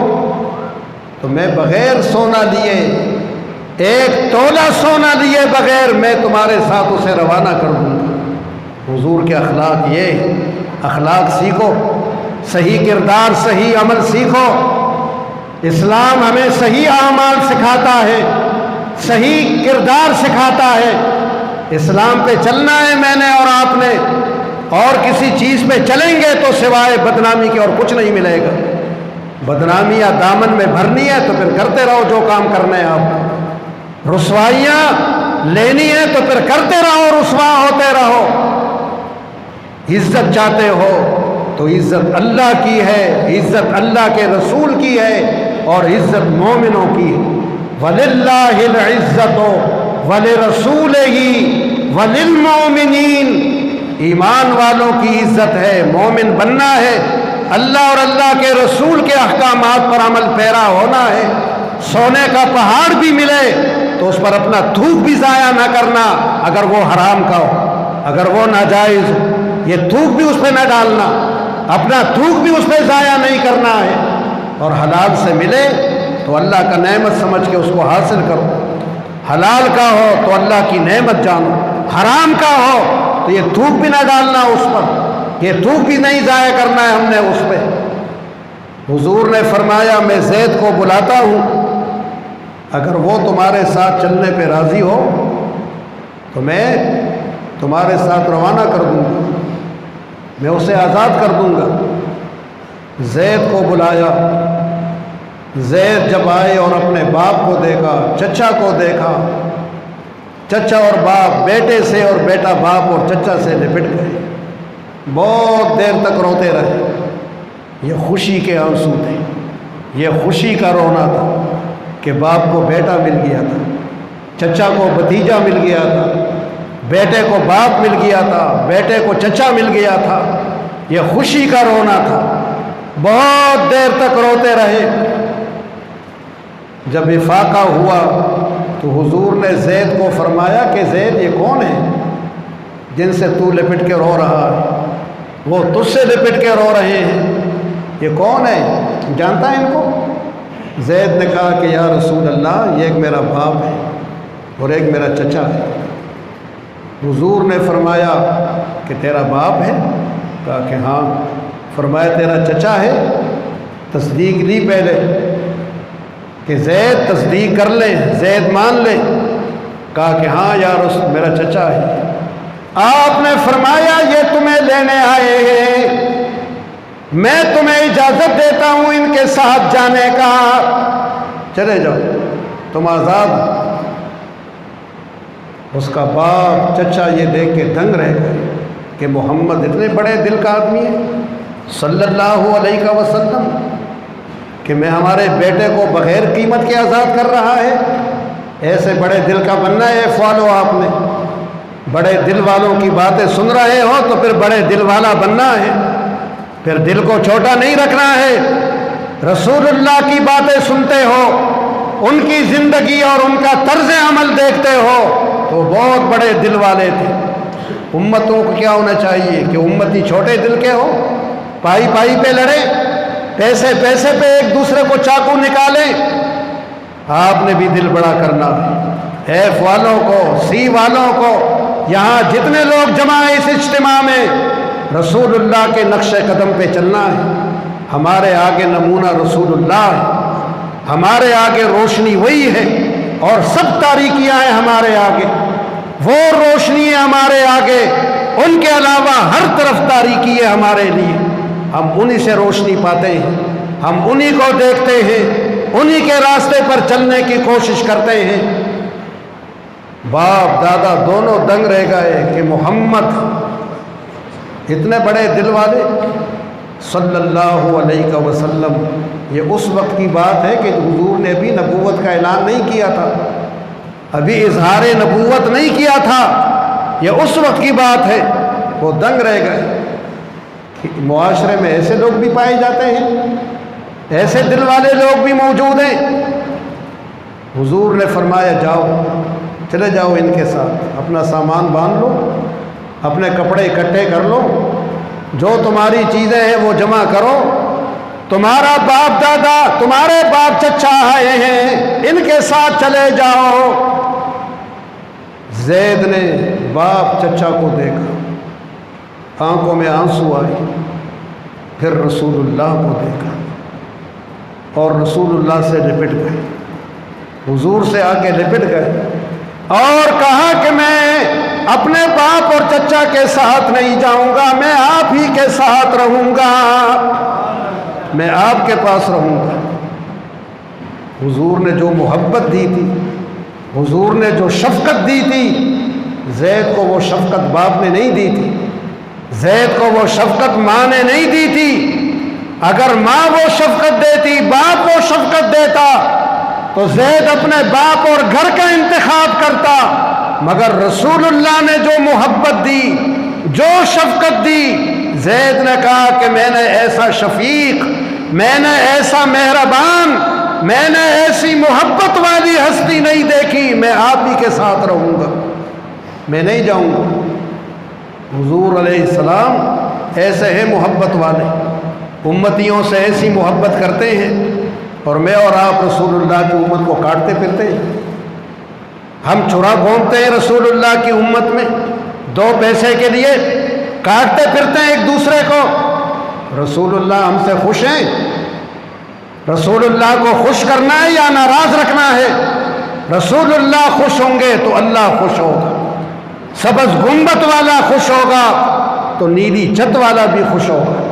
تو میں بغیر سونا لیے، ایک تولہ سونا لیے بغیر میں تمہارے ساتھ اسے روانہ کر دوں گا۔ حضور کے اخلاق یہ اخلاق سیکھو، صحیح کردار، صحیح عمل سیکھو۔ اسلام ہمیں صحیح اعمال سکھاتا ہے، صحیح کردار سکھاتا ہے۔ اسلام پہ چلنا ہے میں نے اور آپ نے، اور کسی چیز پہ چلیں گے تو سوائے بدنامی کے اور کچھ نہیں ملے گا۔ بدنامی یا دامن میں بھرنی ہے تو پھر کرتے رہو جو کام کرنا ہے آپ کو، رسوائیاں لینی ہے تو پھر کرتے رہو، رسوا ہوتے رہو۔ عزت چاہتے ہو تو عزت اللہ کی ہے، عزت اللہ کے رسول کی ہے، اور عزت مومنوں کی ہے۔ وَلِلَّهِ الْعِزَّةُ وَلِرَسُولِهِ وَلِلْمُؤْمِنِينَ، ایمان والوں کی عزت ہے، مومن بننا ہے، اللہ اور اللہ کے رسول کے احکامات پر عمل پیرا ہونا ہے۔ سونے کا پہاڑ بھی ملے تو اس پر اپنا تھوک بھی ضائع نہ کرنا، اگر وہ حرام کا ہو، اگر وہ ناجائز ہو، یہ تھوک بھی اس پہ نہ ڈالنا، اپنا تھوک بھی اس پہ ضائع نہیں کرنا ہے۔ اور حلال سے ملے تو اللہ کا نعمت سمجھ کے اس کو حاصل کرو، حلال کا ہو تو اللہ کی نعمت جانو، حرام کا ہو تو یہ تھوک بھی نہ ڈالنا اس پر، یہ تھوک بھی نہیں ضائع کرنا ہے ہم نے اس پہ۔ حضور نے فرمایا میں زید کو بلاتا ہوں، اگر وہ تمہارے ساتھ چلنے پہ راضی ہو تو میں تمہارے ساتھ روانہ کر دوں گا، میں اسے آزاد کر دوں گا۔ زید کو بلایا، زید جب آئے اور اپنے باپ کو دیکھا، چچا کو دیکھا، چچا اور باپ بیٹے سے اور بیٹا باپ اور چچا سے لپٹ گئے، بہت دیر تک روتے رہے۔ یہ خوشی کے آنسو تھے، یہ خوشی کا رونا تھا کہ باپ کو بیٹا مل گیا تھا، چچا کو بھتیجا مل گیا تھا، بیٹے کو باپ مل گیا تھا، بیٹے کو چچا مل گیا تھا، یہ خوشی کا رونا تھا۔ بہت دیر تک روتے رہے۔ جب افاقہ ہوا تو حضور نے زید کو فرمایا کہ زید یہ کون ہے جن سے تو لپٹ کے رو رہا ہے؟ وہ تجھ سے لپٹ کے رو رہے ہیں، یہ کون ہے؟ جانتا ہے ان کو؟ زید نے کہا کہ یا رسول اللہ، یہ ایک میرا باپ ہے اور ایک میرا چچا ہے۔ حضور نے فرمایا کہ تیرا باپ ہے؟ کہا کہ ہاں۔ فرمایا تیرا چچا ہے؟ تصدیق لی پہلے کہ زید تصدیق کر لیں، زید مان لیں۔ کہا کہ ہاں یا رسول میرا چچا ہے۔ آپ نے فرمایا یہ تمہیں لینے آئے ہیں، میں تمہیں اجازت دیتا ہوں ان کے ساتھ جانے کا، چلے جاؤ، تم آزاد۔ اس کا باپ چچا یہ دیکھ کے دنگ رہ گئے کہ محمد اتنے بڑے دل کا آدمی ہے صلی اللہ علیہ وسلم کہ میں ہمارے بیٹے کو بغیر قیمت کے آزاد کر رہا ہے۔ ایسے بڑے دل کا بننا ہے فالو آپ نے، بڑے دل والوں کی باتیں سن رہے ہو تو پھر بڑے دل والا بننا ہے، پھر دل کو چھوٹا نہیں رکھنا ہے۔ رسول اللہ کی باتیں سنتے ہو، ان کی زندگی اور ان کا طرز عمل دیکھتے ہو تو بہت بڑے دل والے تھے۔ امتوں کو کیا ہونا چاہیے کہ امتی چھوٹے دل کے ہو، پائی پائی پہ لڑے، پیسے پیسے پہ ایک دوسرے کو چاقو نکالیں۔ آپ نے بھی دل بڑا کرنا ہے۔ ایف والوں کو، سی والوں کو، یہاں جتنے لوگ جمع ہیں اس اجتماع میں، رسول اللہ کے نقش قدم پہ چلنا ہے۔ ہمارے آگے نمونہ رسول اللہ ہے، ہمارے آگے روشنی وہی ہے، اور سب تاریکیاں ہیں ہمارے آگے، وہ روشنی ہے ہمارے آگے، ان کے علاوہ ہر طرف تاریکی ہے ہمارے لیے۔ ہم انہی سے روشنی پاتے ہیں، ہم انہی کو دیکھتے ہیں، انہی کے راستے پر چلنے کی کوشش کرتے ہیں۔ باپ دادا دونوں دنگ رہ گئے کہ محمد اتنے بڑے دل والے صلی اللہ علیہ وسلم۔ یہ اس وقت کی بات ہے کہ حضور نے بھی نبوت کا اعلان نہیں کیا تھا، ابھی اظہار نبوت نہیں کیا تھا، یہ اس وقت کی بات ہے۔ وہ دنگ رہ گئے کہ معاشرے میں ایسے لوگ بھی پائے جاتے ہیں، ایسے دل والے لوگ بھی موجود ہیں۔ حضور نے فرمایا جاؤ، چلے جاؤ ان کے ساتھ، اپنا سامان باندھ لو، اپنے کپڑے اکٹھے کر لو، جو تمہاری چیزیں ہیں وہ جمع کرو، تمہارا باپ دادا، تمہارے باپ چچا آئے ہیں، ان کے ساتھ چلے جاؤ۔ زید نے باپ چچا کو دیکھا، آنکھوں میں آنسو آئے، پھر رسول اللہ کو دیکھا اور رسول اللہ سے لپٹ گئے، حضور سے آ کے لپٹ گئے اور کہا کہ میں اپنے باپ اور چچا کے ساتھ نہیں جاؤں گا، میں آپ ہی کے ساتھ رہوں گا، میں آپ کے پاس رہوں گا۔ حضور نے جو محبت دی تھی، حضور نے جو شفقت دی تھی، زید کو وہ شفقت باپ نے نہیں دی تھی، زید کو وہ شفقت ماں نے نہیں دی تھی۔ اگر ماں وہ شفقت دیتی، باپ وہ شفقت دیتا تو زید اپنے باپ اور گھر کا انتخاب کرتا، مگر رسول اللہ نے جو محبت دی، جو شفقت دی، زید نے کہا کہ میں نے ایسا شفیق، میں نے ایسا مہربان، میں نے ایسی محبت والی ہستی نہیں دیکھی، میں آپ ہی کے ساتھ رہوں گا، میں نہیں جاؤں گا۔ حضور علیہ السلام ایسے ہیں محبت والے، امتیوں سے ایسی محبت کرتے ہیں، اور میں اور آپ رسول اللہ کی امت کو کاٹتے پھرتے ہیں، ہم چرا گھومتے ہیں رسول اللہ کی امت میں، دو پیسے کے لیے کاٹتے پھرتے ہیں ایک دوسرے کو۔ رسول اللہ ہم سے خوش ہیں؟ رسول اللہ کو خوش کرنا ہے یا ناراض رکھنا ہے؟ رسول اللہ خوش ہوں گے تو اللہ خوش ہوگا، سبز گنبد والا خوش ہوگا تو نیلی چھت والا بھی خوش ہوگا۔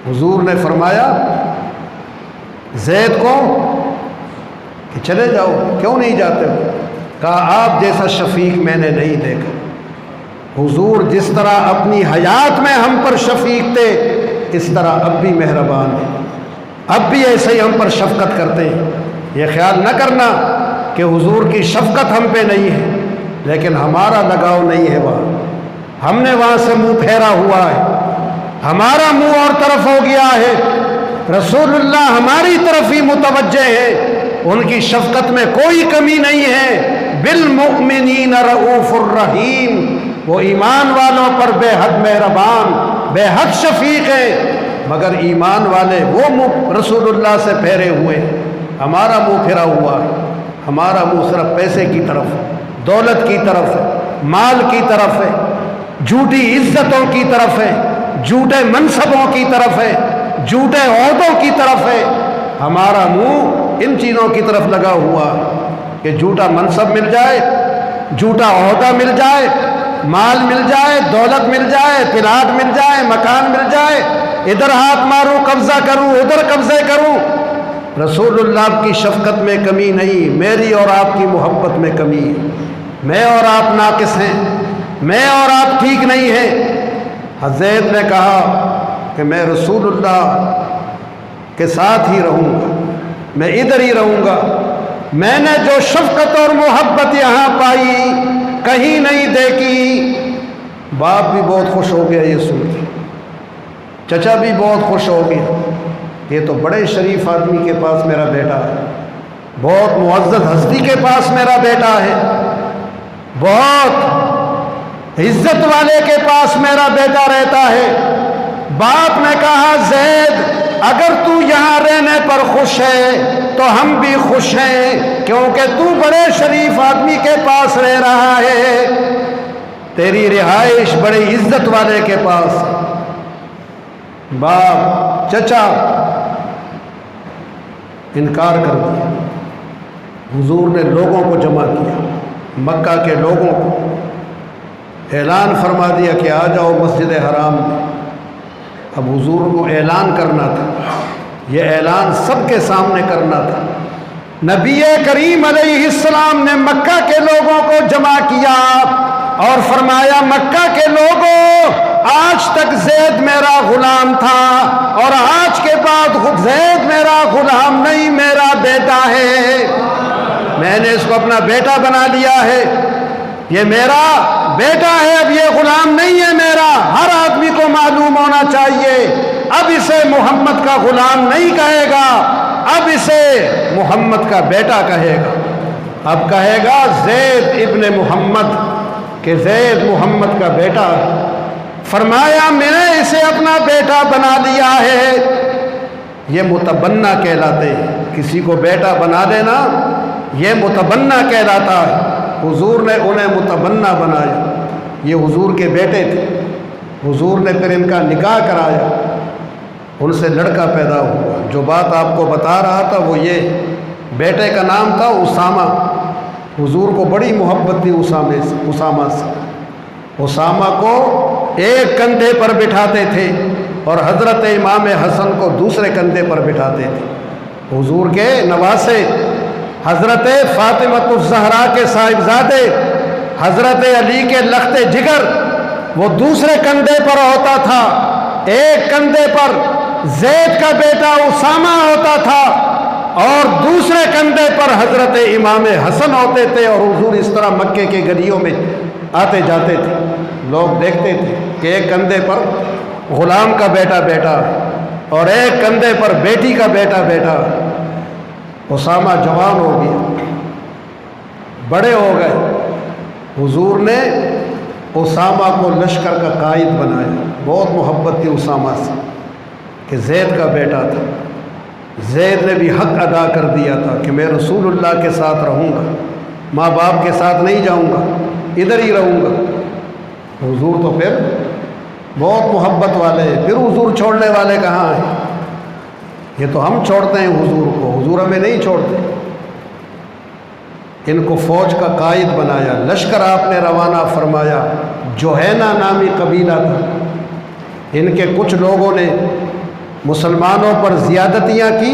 حضور نے فرمایا زید کو کہ چلے جاؤ، کیوں نہیں جاتے ہو؟ کہا آپ جیسا شفیق میں نے نہیں دیکھا۔ حضور جس طرح اپنی حیات میں ہم پر شفیق تھے، اس طرح اب بھی مہربان ہیں، اب بھی ایسے ہی ہم پر شفقت کرتے ہیں۔ یہ خیال نہ کرنا کہ حضور کی شفقت ہم پہ نہیں ہے، لیکن ہمارا لگاؤ نہیں ہے وہاں، ہم نے وہاں سے منہ پھیرا ہوا ہے، ہمارا منہ اور طرف ہو گیا ہے۔ رسول اللہ ہماری طرف ہی متوجہ ہے، ان کی شفقت میں کوئی کمی نہیں ہے۔ بالمؤمنین رؤوف الرحیم، وہ ایمان والوں پر بے حد مہربان، بے حد شفیق ہے۔ مگر ایمان والے وہ منہ رسول اللہ سے پھیرے ہوئے ہیں، ہمارا منہ پھرا ہوا ہے، ہمارا منہ صرف پیسے کی طرف ہے، دولت کی طرف ہے، مال کی طرف ہے، جھوٹی عزتوں کی طرف ہے، جھوٹے منصبوں کی طرف ہے، جھوٹے عہدوں کی طرف ہے۔ ہمارا منہ ان چیزوں کی طرف لگا ہوا کہ جھوٹا منصب مل جائے، جھوٹا عہدہ مل جائے، مال مل جائے، دولت مل جائے، پلاٹ مل جائے، مکان مل جائے، ادھر ہاتھ ماروں قبضہ کروں، ادھر قبضے کروں۔ رسول اللہ کی شفقت میں کمی نہیں، میری اور آپ کی محبت میں کمی ہے۔ میں اور آپ ناقص ہیں، میں اور آپ ٹھیک نہیں ہیں۔ حضرت نے کہا کہ میں رسول اللہ کے ساتھ ہی رہوں گا، میں ادھر ہی رہوں گا۔ میں نے جو شفقت اور محبت یہاں پائی کہیں نہیں دیکھی۔ باپ بھی بہت خوش ہو گیا یہ سن کے، چچا بھی بہت خوش ہو گیا، یہ تو بڑے شریف آدمی کے پاس میرا بیٹا ہے، بہت معزز ہستی کے پاس میرا بیٹا ہے، بہت عزت والے کے پاس میرا بیٹا رہتا ہے۔ باپ نے کہا زید اگر تو یہاں رہنے پر خوش ہے تو ہم بھی خوش ہیں، کیونکہ تو بڑے شریف آدمی کے پاس رہ رہا ہے، تیری رہائش بڑے عزت والے کے پاس۔ باپ چچا انکار کر دیا۔ حضور نے لوگوں کو جمع کیا، مکہ کے لوگوں کو اعلان فرما دیا کہ آ جاؤ مسجد حرام میں۔ اب حضور کو اعلان کرنا تھا، یہ اعلان سب کے سامنے کرنا تھا۔ نبی کریم علیہ السلام نے مکہ کے لوگوں کو جمع کیا اور فرمایا مکہ کے لوگوں، آج تک زید میرا غلام تھا اور آج کے بعد زید میرا غلام نہیں، میرا بیٹا ہے، میں نے اس کو اپنا بیٹا بنا لیا ہے، یہ میرا بیٹا ہے، اب یہ غلام نہیں ہے میرا۔ ہر آدمی کو معلوم ہونا چاہیے اب اسے محمد کا غلام نہیں کہے گا، اب اسے محمد کا بیٹا کہے گا، اب کہے گا زید ابن محمد، کہ زید محمد کا بیٹا ہے۔ فرمایا میں نے اسے اپنا بیٹا بنا لیا ہے۔ یہ متبنہ کہلاتے ہیں، کسی کو بیٹا بنا دینا یہ متبنہ کہلاتا ہے۔ حضور نے انہیں متبنہ بنایا، یہ حضور کے بیٹے تھے، حضور نے پھر ان کا نکاح کرایا، ان سے لڑکا پیدا ہوا۔ جو بات آپ کو بتا رہا تھا وہ یہ، بیٹے کا نام تھا اسامہ۔ حضور کو بڑی محبت تھی اسامہ سے۔ اسامہ کو ایک کندھے پر بٹھاتے تھے اور حضرت امام حسن کو دوسرے کندھے پر بٹھاتے تھے۔ حضور کے نواسے حضرت فاطمۃ الزہرا کے صاحبزادے حضرت علی کے لخت جگر، وہ دوسرے کندھے پر ہوتا تھا، ایک کندھے پر زید کا بیٹا اسامہ ہوتا تھا اور دوسرے کندھے پر حضرت امام حسن ہوتے تھے۔ اور حضور اس طرح مکے کے گلیوں میں آتے جاتے تھے، لوگ دیکھتے تھے کہ ایک کندھے پر غلام کا بیٹا بیٹا اور ایک کندھے پر بیٹی کا بیٹا بیٹا۔ اسامہ جوان ہو گیا، بڑے ہو گئے، حضور نے اسامہ کو لشکر کا قائد بنایا۔ بہت محبت تھی اسامہ سے کہ زید کا بیٹا تھا، زید نے بھی حق ادا کر دیا تھا کہ میں رسول اللہ کے ساتھ رہوں گا، ماں باپ کے ساتھ نہیں جاؤں گا، ادھر ہی رہوں گا۔ حضور تو پھر بہت محبت والے ہیں، پھر حضور چھوڑنے والے کہاں ہیں؟ یہ تو ہم چھوڑتے ہیں حضور کو، حضور ہمیں نہیں چھوڑتے۔ ان کو فوج کا قائد بنایا، لشکر آپ نے روانہ فرمایا۔ جوہینہ نامی قبیلہ تھا، ان کے کچھ لوگوں نے مسلمانوں پر زیادتیاں کی،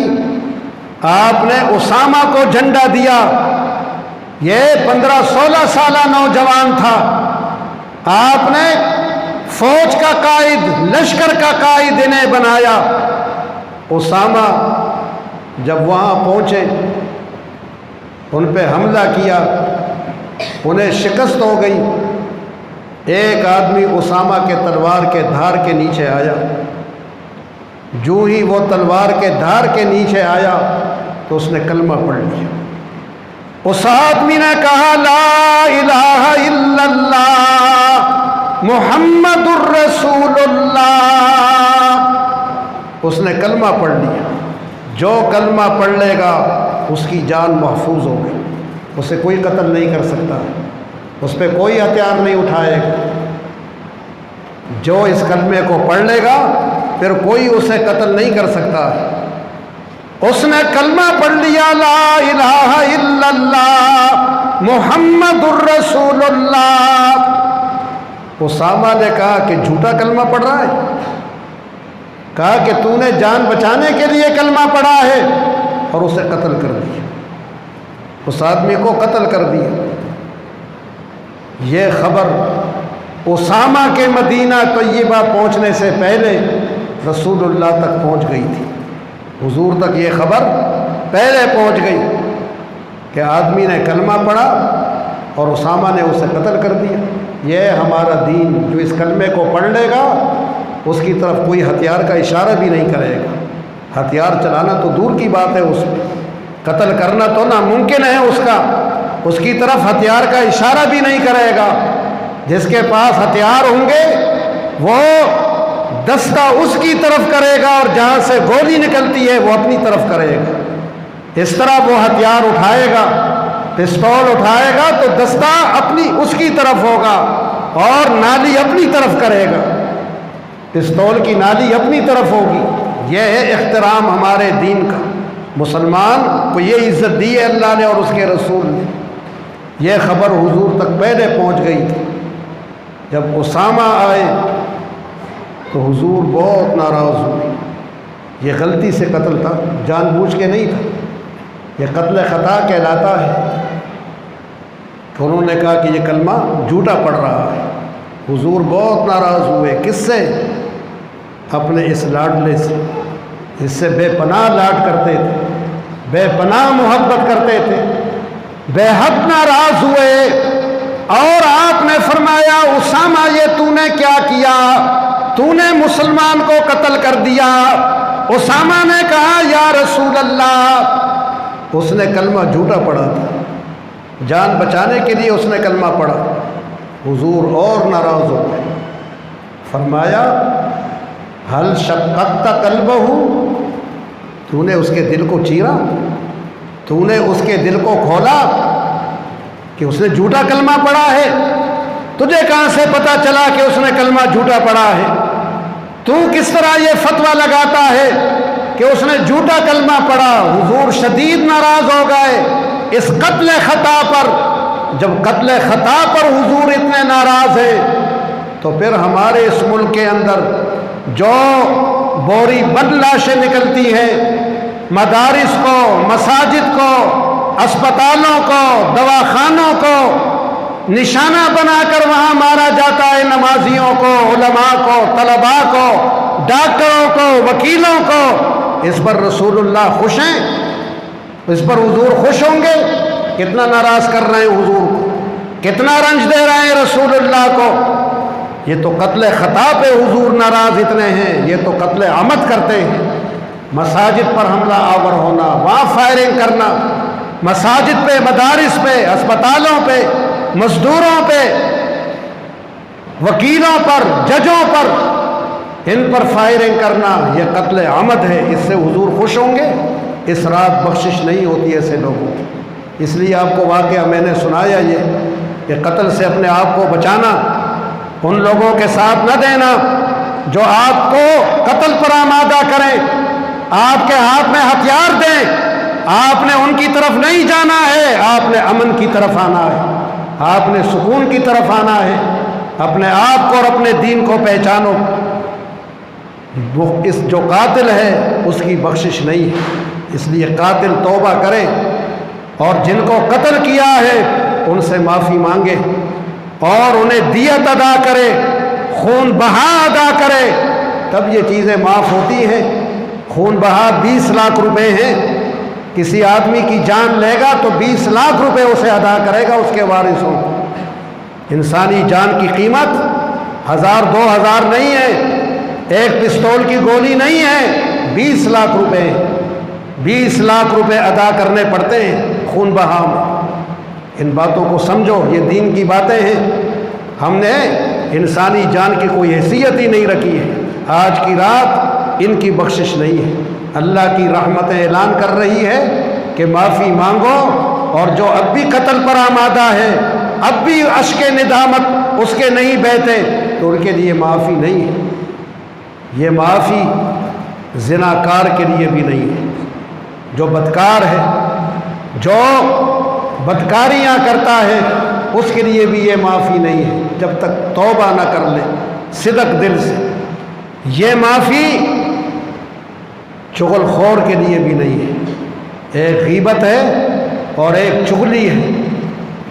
آپ نے اسامہ کو جھنڈا دیا، یہ 15-16 سالہ نوجوان تھا، آپ نے فوج کا قائد، لشکر کا قائد انہیں بنایا۔ اسامہ جب وہاں پہنچے، ان پہ حملہ کیا، انہیں شکست ہو گئی۔ ایک آدمی اسامہ کے تلوار کے دھار کے نیچے آیا، جو ہی وہ تلوار کے دھار کے نیچے آیا تو اس نے کلمہ پڑھ لیا۔ اس آدمی نے کہا لا الہ الا اللہ محمد الرسول اللہ۔ اس نے کلمہ پڑھ لیا، جو کلمہ پڑھ لے گا اس کی جان محفوظ ہو گئی، اسے کوئی قتل نہیں کر سکتا، اس پہ کوئی ہتھیار نہیں اٹھائے گا۔ جو اس کلمے کو پڑھ لے گا پھر کوئی اسے قتل نہیں کر سکتا۔ اس نے کلمہ پڑھ لیا، لا الہ الا اللہ محمد الرسول اللہ۔ اسامہ نے کہا کہ جھوٹا کلمہ پڑھ رہا ہے، کہا کہ تو نے جان بچانے کے لیے کلمہ پڑھا ہے، اور اسے قتل کر دیا، اس آدمی کو قتل کر دیا۔ یہ خبر اسامہ کے مدینہ طیبہ پہنچنے سے پہلے رسول اللہ تک پہنچ گئی تھی، حضور تک یہ خبر پہلے پہنچ گئی کہ آدمی نے کلمہ پڑھا اور اسامہ نے اسے قتل کر دیا۔ یہ ہمارا دین، جو اس کلمے کو پڑھ لے گا اس کی طرف کوئی ہتھیار کا اشارہ بھی نہیں کرے گا۔ ہتھیار چلانا تو دور کی بات ہے، اس میں قتل کرنا تو ناممکن ہے اس کی طرف ہتھیار کا اشارہ بھی نہیں کرے گا۔ جس کے پاس ہتھیار ہوں گے وہ دستہ اس کی طرف کرے گا، اور جہاں سے گولی نکلتی ہے وہ اپنی طرف کرے گا۔ اس طرح وہ ہتھیار اٹھائے گا، پستول اٹھائے گا تو دستہ اپنی اس کی طرف ہوگا اور نالی اپنی طرف کرے گا، پستول کی نالی اپنی طرف ہوگی۔ یہ ہے احترام ہمارے دین کا۔ مسلمان کو یہ عزت دی ہے اللہ نے اور اس کے رسول نے۔ یہ خبر حضور تک پہلے پہنچ گئی تھی۔ جب اسامہ آئے تو حضور بہت ناراض ہوئے۔ یہ غلطی سے قتل تھا، جان بوجھ کے نہیں تھا، یہ قتل خطا کہلاتا ہے۔ تو انہوں نے کہا کہ یہ کلمہ جھوٹا پڑھ رہا ہے۔ حضور بہت ناراض ہوئے۔ کس سے؟ اپنے اس لاڈلے سے، اس سے بے پناہ لاڈ کرتے تھے، بے پناہ محبت کرتے تھے، بے حد ناراض ہوئے۔ اور آپ نے فرمایا اسامہ یہ تو نے کیا کیا؟ تو نے مسلمان کو قتل کر دیا۔ اسامہ نے کہا یا رسول اللہ، اس نے کلمہ جھوٹا پڑھا تھا، جان بچانے کے لیے اس نے کلمہ پڑھا۔ حضور اور ناراض ہو گئے۔ فرمایا حل شققت قلبہ، تو نے اس کے دل کو چیرا، تو نے اس کے دل کو کھولا کہ اس نے جھوٹا کلمہ پڑھا ہے؟ تجھے کہاں سے پتا چلا کہ اس نے کلمہ جھوٹا پڑھا ہے؟ تو کس طرح یہ فتویٰ لگاتا ہے کہ اس نے جھوٹا کلمہ پڑھا؟ حضور شدید ناراض ہو گئے اس قتل خطا پر۔ جب قتل خطا پر حضور اتنے ناراض ہیں تو پھر ہمارے اس ملک کے اندر جو بوری بند لاشیں نکلتی ہیں، مدارس کو، مساجد کو، اسپتالوں کو، دواخانوں کو نشانہ بنا کر وہاں مارا جاتا ہے، نمازیوں کو، علماء کو، طلباء کو، ڈاکٹروں کو، وکیلوں کو، اس پر رسول اللہ خوش ہیں؟ اس پر حضور خوش ہوں گے؟ کتنا ناراض کر رہے ہیں حضور کو، کتنا رنج دے رہے ہیں رسول اللہ کو۔ یہ تو قتل خطا پہ حضور ناراض اتنے ہیں، یہ تو قتل عمد کرتے ہیں۔ مساجد پر حملہ آور ہونا، وہاں فائرنگ کرنا، مساجد پہ، مدارس پہ، اسپتالوں پہ، مزدوروں پہ، وکیلوں پر، ججوں پر، ان پر فائرنگ کرنا، یہ قتل عمد ہے۔ اس سے حضور خوش ہوں گے؟ اس رات بخشش نہیں ہوتی ایسے لوگوں کی۔ اس لیے آپ کو واقعہ میں نے سنایا یہ کہ قتل سے اپنے آپ کو بچانا، ان لوگوں کے ساتھ نہ دینا جو آپ کو قتل پر آمادہ کریں، آپ کے ہاتھ میں ہتھیار دیں۔ آپ نے ان کی طرف نہیں جانا ہے، آپ نے امن کی طرف آنا ہے، آپ نے سکون کی طرف آنا ہے۔ اپنے آپ کو اور اپنے دین کو پہچانو۔ وہ اس جو قاتل ہے اس کی بخشش نہیں ہے، اس لیے قاتل توبہ کرے اور جن کو قتل کیا ہے ان سے معافی مانگے اور انہیں دیت ادا کرے، خون بہا ادا کرے، تب یہ چیزیں معاف ہوتی ہیں۔ خون بہا 20 لاکھ روپے ہیں، کسی آدمی کی جان لے گا تو 20 لاکھ روپے اسے ادا کرے گا اس کے وارثوں کو۔ انسانی جان کی قیمت 1000 2000 نہیں ہے، ایک پستول کی گولی نہیں ہے، 20 لاکھ روپے، 20 لاکھ روپے ادا کرنے پڑتے ہیں خون بہا میں۔ ان باتوں کو سمجھو، یہ دین کی باتیں ہیں۔ ہم نے انسانی جان کی کوئی حیثیت ہی نہیں رکھی ہے۔ آج کی رات ان کی بخشش نہیں ہے۔ اللہ کی رحمت اعلان کر رہی ہے کہ معافی مانگو، اور جو اب بھی قتل پر آمادہ ہے، اب بھی اشک ندامت اس کے نہیں بہتے، تو ان کے لیے معافی نہیں ہے۔ یہ معافی زناکار کے لیے بھی نہیں ہے، جو بدکار ہے، جو بدکاریاں کرتا ہے، اس کے لیے بھی یہ معافی نہیں ہے جب تک توبہ نہ کر لے صدق دل سے۔ یہ معافی چغل خور کے لیے بھی نہیں ہے۔ ایک غیبت ہے اور ایک چغلی ہے۔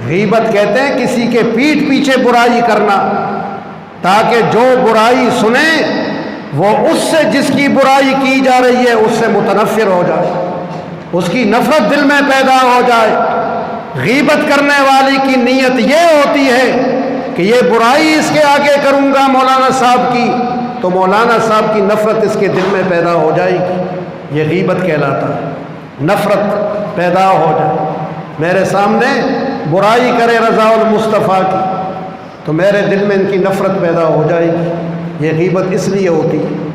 غیبت کہتے ہیں کسی کے پیٹھ پیچھے برائی کرنا، تاکہ جو برائی سنے وہ اس سے، جس کی برائی کی جا رہی ہے، اس سے متنفر ہو جائے، اس کی نفرت دل میں پیدا ہو جائے۔ غیبت کرنے والی کی نیت یہ ہوتی ہے کہ یہ برائی اس کے آگے کروں گا مولانا صاحب کی، تو مولانا صاحب کی نفرت اس کے دل میں پیدا ہو جائے گی۔ یہ غیبت کہلاتا ہے، نفرت پیدا ہو جائے۔ میرے سامنے برائی کرے رضا المصطفیٰ کی، تو میرے دل میں ان کی نفرت پیدا ہو جائے گی۔ یہ غیبت اس لیے ہوتی ہے،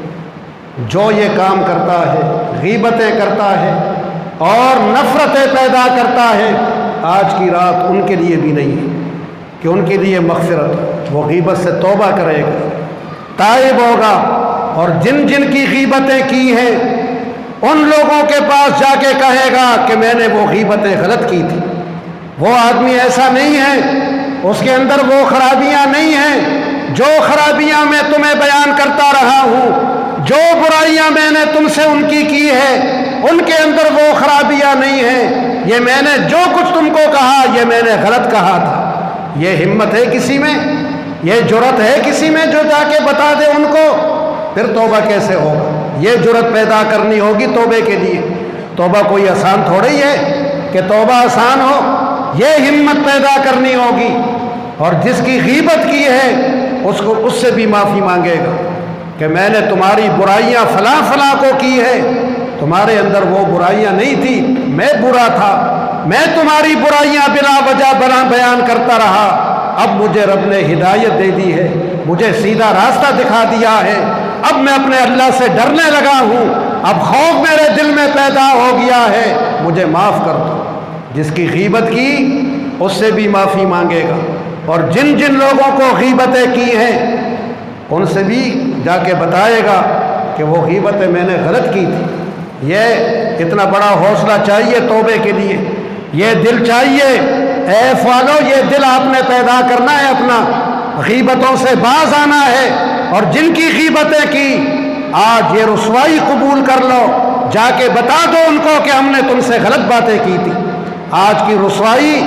جو یہ کام کرتا ہے، غیبتیں کرتا ہے اور نفرتیں پیدا کرتا ہے، آج کی رات ان کے لیے بھی نہیں ہے کہ ان کے لیے مغفرت، وہ غیبت سے توبہ کرے گا، تائب ہوگا، اور جن جن کی غیبتیں کی ہیں ان لوگوں کے پاس جا کے کہے گا کہ میں نے وہ غیبتیں غلط کی تھی۔ وہ آدمی ایسا نہیں ہے، اس کے اندر وہ خرابیاں نہیں ہیں جو خرابیاں میں تمہیں بیان کرتا رہا ہوں، جو برائیاں میں نے تم سے ان کی ہے، ان کے اندر وہ خرابیاں نہیں ہیں۔ یہ میں نے جو کچھ تم کو کہا، یہ میں نے غلط کہا تھا۔ یہ ہمت ہے کسی میں، یہ جرت ہے کسی میں جو جا کے بتا دے ان کو؟ پھر توبہ کیسے ہوگا؟ یہ جرت پیدا کرنی ہوگی توبے کے لیے۔ توبہ کوئی آسان تھوڑی ہے کہ توبہ آسان ہو، یہ ہمت پیدا کرنی ہوگی۔ اور جس کی غیبت کی ہے اس سے بھی معافی مانگے گا کہ میں نے تمہاری برائیاں فلاں فلاں کو کی ہے، تمہارے اندر وہ برائیاں نہیں تھی، میں برا تھا، میں تمہاری برائیاں بلا وجہ بیان کرتا رہا، اب مجھے رب نے ہدایت دے دی ہے، مجھے سیدھا راستہ دکھا دیا ہے، اب میں اپنے اللہ سے ڈرنے لگا ہوں، اب خوف میرے دل میں پیدا ہو گیا ہے، مجھے معاف کر دو۔ جس کی غیبت کی اس سے بھی معافی مانگے گا، اور جن جن لوگوں کو غیبتیں کی ہیں ان سے بھی جا کے بتائے گا کہ وہ غیبتیں میں نے غلط کی تھی۔ یہ اتنا بڑا حوصلہ چاہیے توبے کے لیے، یہ دل چاہیے۔ اے فالو، یہ دل آپ نے پیدا کرنا ہے اپنا، غیبتوں سے باز آنا ہے، اور جن کی غیبتیں کی آج یہ رسوائی قبول کر لو، جا کے بتا دو ان کو کہ ہم نے تم سے غلط باتیں کی تھی۔ آج کی رسوائی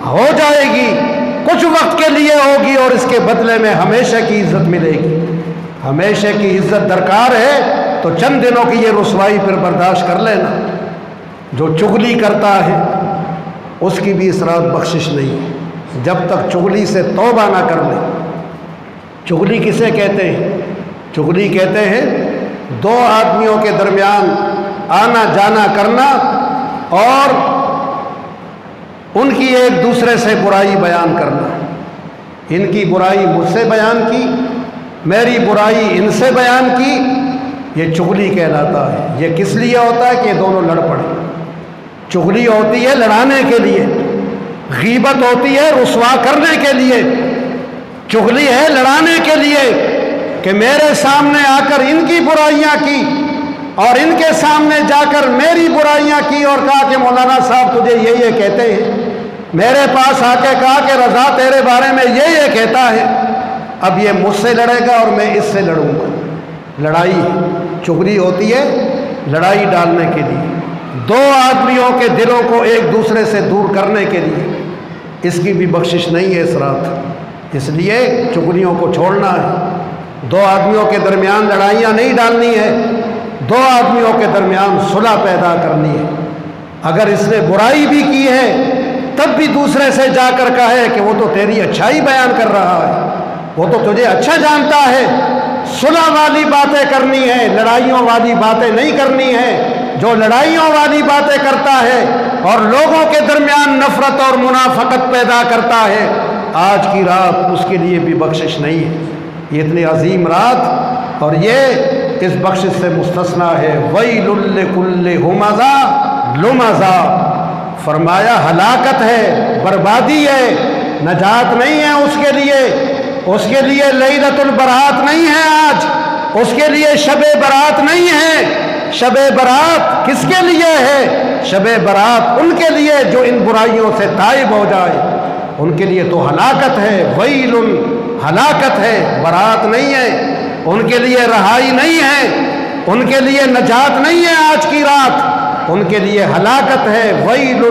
ہو جائے گی، کچھ وقت کے لیے ہوگی، اور اس کے بدلے میں ہمیشہ کی عزت ملے گی۔ ہمیشہ کی عزت درکار ہے تو چند دنوں کی یہ رسوائی پھر برداشت کر لینا۔ جو چغلی کرتا ہے اس کی بھی اس رات بخشش نہیں ہے جب تک چغلی سے توبہ نہ کر لے۔ چغلی کسے کہتے ہیں؟ چغلی کہتے ہیں دو آدمیوں کے درمیان آنا جانا کرنا اور ان کی ایک دوسرے سے برائی بیان کرنا۔ ان کی برائی مجھ سے بیان کی، میری برائی ان سے بیان کی، یہ چغلی کہلاتا ہے۔ یہ کس لیے ہوتا ہے کہ یہ دونوں لڑ پڑیں۔ چغلی ہوتی ہے لڑانے کے لیے، غیبت ہوتی ہے رسوا کرنے کے لیے، چغلی ہے لڑانے کے لیے کہ میرے سامنے آ کر ان کی برائیاں کی اور ان کے سامنے جا کر میری برائیاں کی اور کہا کہ مولانا صاحب تجھے یہ کہتے ہیں، میرے پاس آ کے کہا کہ رضا تیرے بارے میں یہ کہتا ہے۔ اب یہ مجھ سے لڑے گا اور میں اس سے لڑوں گا۔ لڑائی چغلی ہوتی ہے لڑائی ڈالنے کے لیے، دو آدمیوں کے دلوں کو ایک دوسرے سے دور کرنے کے لیے۔ اس کی بھی بخشش نہیں ہے اس رات، اس لیے چغلیوں کو چھوڑنا ہے۔ دو آدمیوں کے درمیان لڑائیاں نہیں ڈالنی ہے، دو آدمیوں کے درمیان صلح پیدا کرنی ہے۔ اگر اس نے برائی بھی کی ہے تب بھی دوسرے سے جا کر کہے کہ وہ تو تیری اچھائی بیان کر رہا ہے، وہ تو تجھے اچھا جانتا ہے۔ صلح والی باتیں کرنی ہے، لڑائیوں والی باتیں نہیں کرنی ہے۔ جو لڑائیوں والی باتیں کرتا ہے اور لوگوں کے درمیان نفرت اور منافقت پیدا کرتا ہے، آج کی رات اس کے لیے بھی بخشش نہیں ہے۔ یہ اتنی عظیم رات اور یہ اس بخشش سے مستثنا ہے۔ ویل لکل ہمزہ لمزہ، فرمایا ہلاکت ہے، بربادی ہے، نجات نہیں ہے اس کے لیے۔ اس کے لیے لیلۃ البرات نہیں ہے آج، اس کے لیے شب برات نہیں ہے۔ شب برات کس کے لیے ہے؟ شب برات ان کے لیے جو ان برائیوں سے تائب ہو جائے، ان کے لیے تو ہلاکت ہے۔ ویل، ہلاکت ہے، برات نہیں ہے، ان کے لیے رہائی نہیں ہے، ان کے لیے نجات نہیں ہے آج کی رات، ان کے لیے ہلاکت ہے۔ ویل،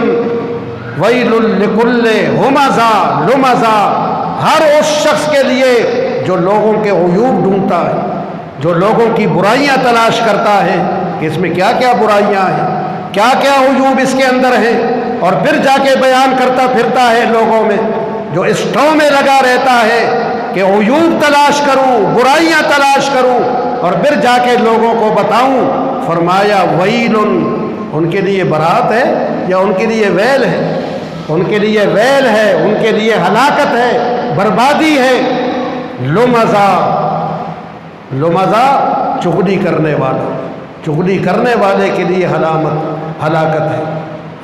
ویل لکل ہمزہ لمزہ، ہر اس شخص کے لیے جو لوگوں کے عیوب ڈھونڈتا ہے، جو لوگوں کی برائیاں تلاش کرتا ہے کہ اس میں کیا کیا برائیاں ہیں، کیا کیا عیوب اس کے اندر ہیں، اور پھر جا کے بیان کرتا پھرتا ہے لوگوں میں، جو اس ٹھو میں لگا رہتا ہے کہ عیوب تلاش کروں، برائیاں تلاش کروں، اور پھر جا کے لوگوں کو بتاؤں۔ فرمایا ویل، ان کے لیے برات ہے یا ان کے لیے ویل ہے؟ ان کے لیے ویل ہے، ان کے لیے ہلاکت ہے، بربادی ہے۔ لمزہ، لمزہ چغلی کرنے والا، چغلی کرنے والے کے لیے ہلاکت ہے۔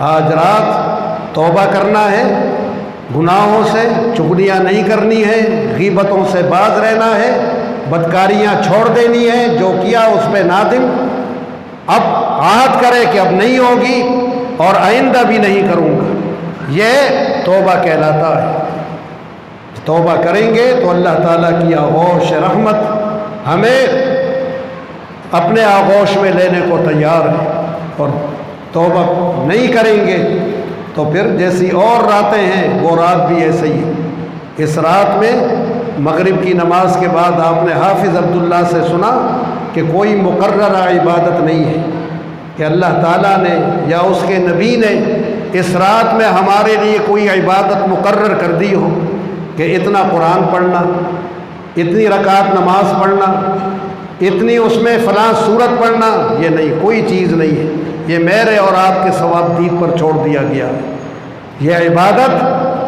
آج رات توبہ کرنا ہے گناہوں سے، چغلیاں نہیں کرنی ہے، غیبتوں سے باز رہنا ہے، بدکاریاں چھوڑ دینی ہے، جو کیا اس پہ نادم، اب عہد کرے کہ اب نہیں ہوگی اور آئندہ بھی نہیں کروں گا۔ یہ توبہ کہلاتا ہے۔ توبہ کریں گے تو اللہ تعالیٰ کی آغوش رحمت ہمیں اپنے آغوش میں لینے کو تیار ہے، اور توبہ نہیں کریں گے تو پھر جیسی اور راتیں ہیں وہ رات بھی ایسے ہی ہے۔ اس رات میں مغرب کی نماز کے بعد آپ نے حافظ عبداللہ سے سنا کہ کوئی مقررہ عبادت نہیں ہے کہ اللہ تعالیٰ نے یا اس کے نبی نے اس رات میں ہمارے لیے کوئی عبادت مقرر کر دی ہو کہ اتنا قرآن پڑھنا، اتنی رکعت نماز پڑھنا، اتنی اس میں فلاں سورت پڑھنا۔ یہ نہیں، کوئی چیز نہیں ہے، یہ میرے اور آپ کے ثواب دید پر چھوڑ دیا گیا ہے۔ یہ عبادت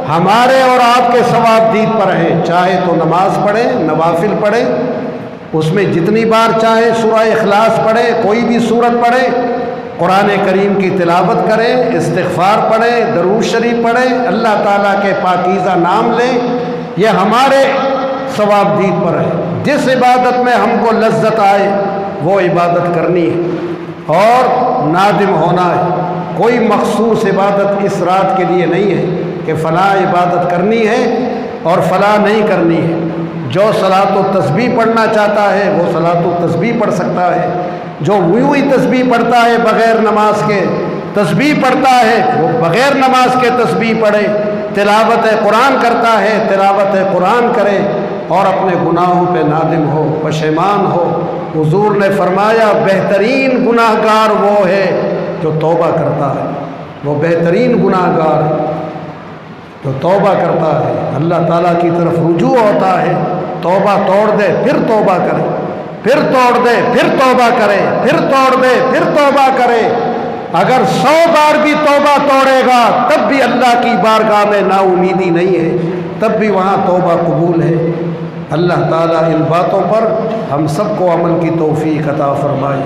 ہمارے اور آپ کے ثواب دید پر ہے، چاہے تو نماز پڑھے، نوافل پڑھے، اس میں جتنی بار چاہے سورہ اخلاص پڑھے، کوئی بھی سورت پڑھے، قرآن کریم کی تلاوت کریں، استغفار پڑھیں، درود شریف پڑھیں، اللہ تعالیٰ کے پاکیزہ نام لیں، یہ ہمارے ثواب دید پر ہے۔ جس عبادت میں ہم کو لذت آئے وہ عبادت کرنی ہے اور نادم ہونا ہے۔ کوئی مخصوص عبادت اس رات کے لیے نہیں ہے کہ فلاں عبادت کرنی ہے اور فلاں نہیں کرنی ہے۔ جو صلاۃ و تسبیح پڑھنا چاہتا ہے وہ صلاۃ و تسبیح پڑھ سکتا ہے، جو یوں ہی تسبیح پڑھتا ہے بغیر نماز کے، تسبیح پڑھتا ہے وہ بغیر نماز کے تسبیح پڑھے، تلاوت قرآن کرتا ہے تلاوت قرآن کرے، اور اپنے گناہوں پہ نادم ہو، پشیمان ہو۔ حضور نے فرمایا بہترین گناہ گار وہ ہے جو توبہ کرتا ہے، وہ بہترین گناہ گار جو توبہ کرتا ہے، اللہ تعالیٰ کی طرف رجوع ہوتا ہے، توبہ توڑ دے پھر توبہ کرے، پھر توڑ دے پھر توبہ کرے، پھر توڑ دے پھر توبہ کرے۔ اگر 100 بار بھی توبہ توڑے گا تب بھی اللہ کی بارگاہ میں نا امیدی نہیں ہے، تب بھی وہاں توبہ قبول ہے۔ اللہ تعالیٰ ان باتوں پر ہم سب کو عمل کی توفیق عطا فرمائے۔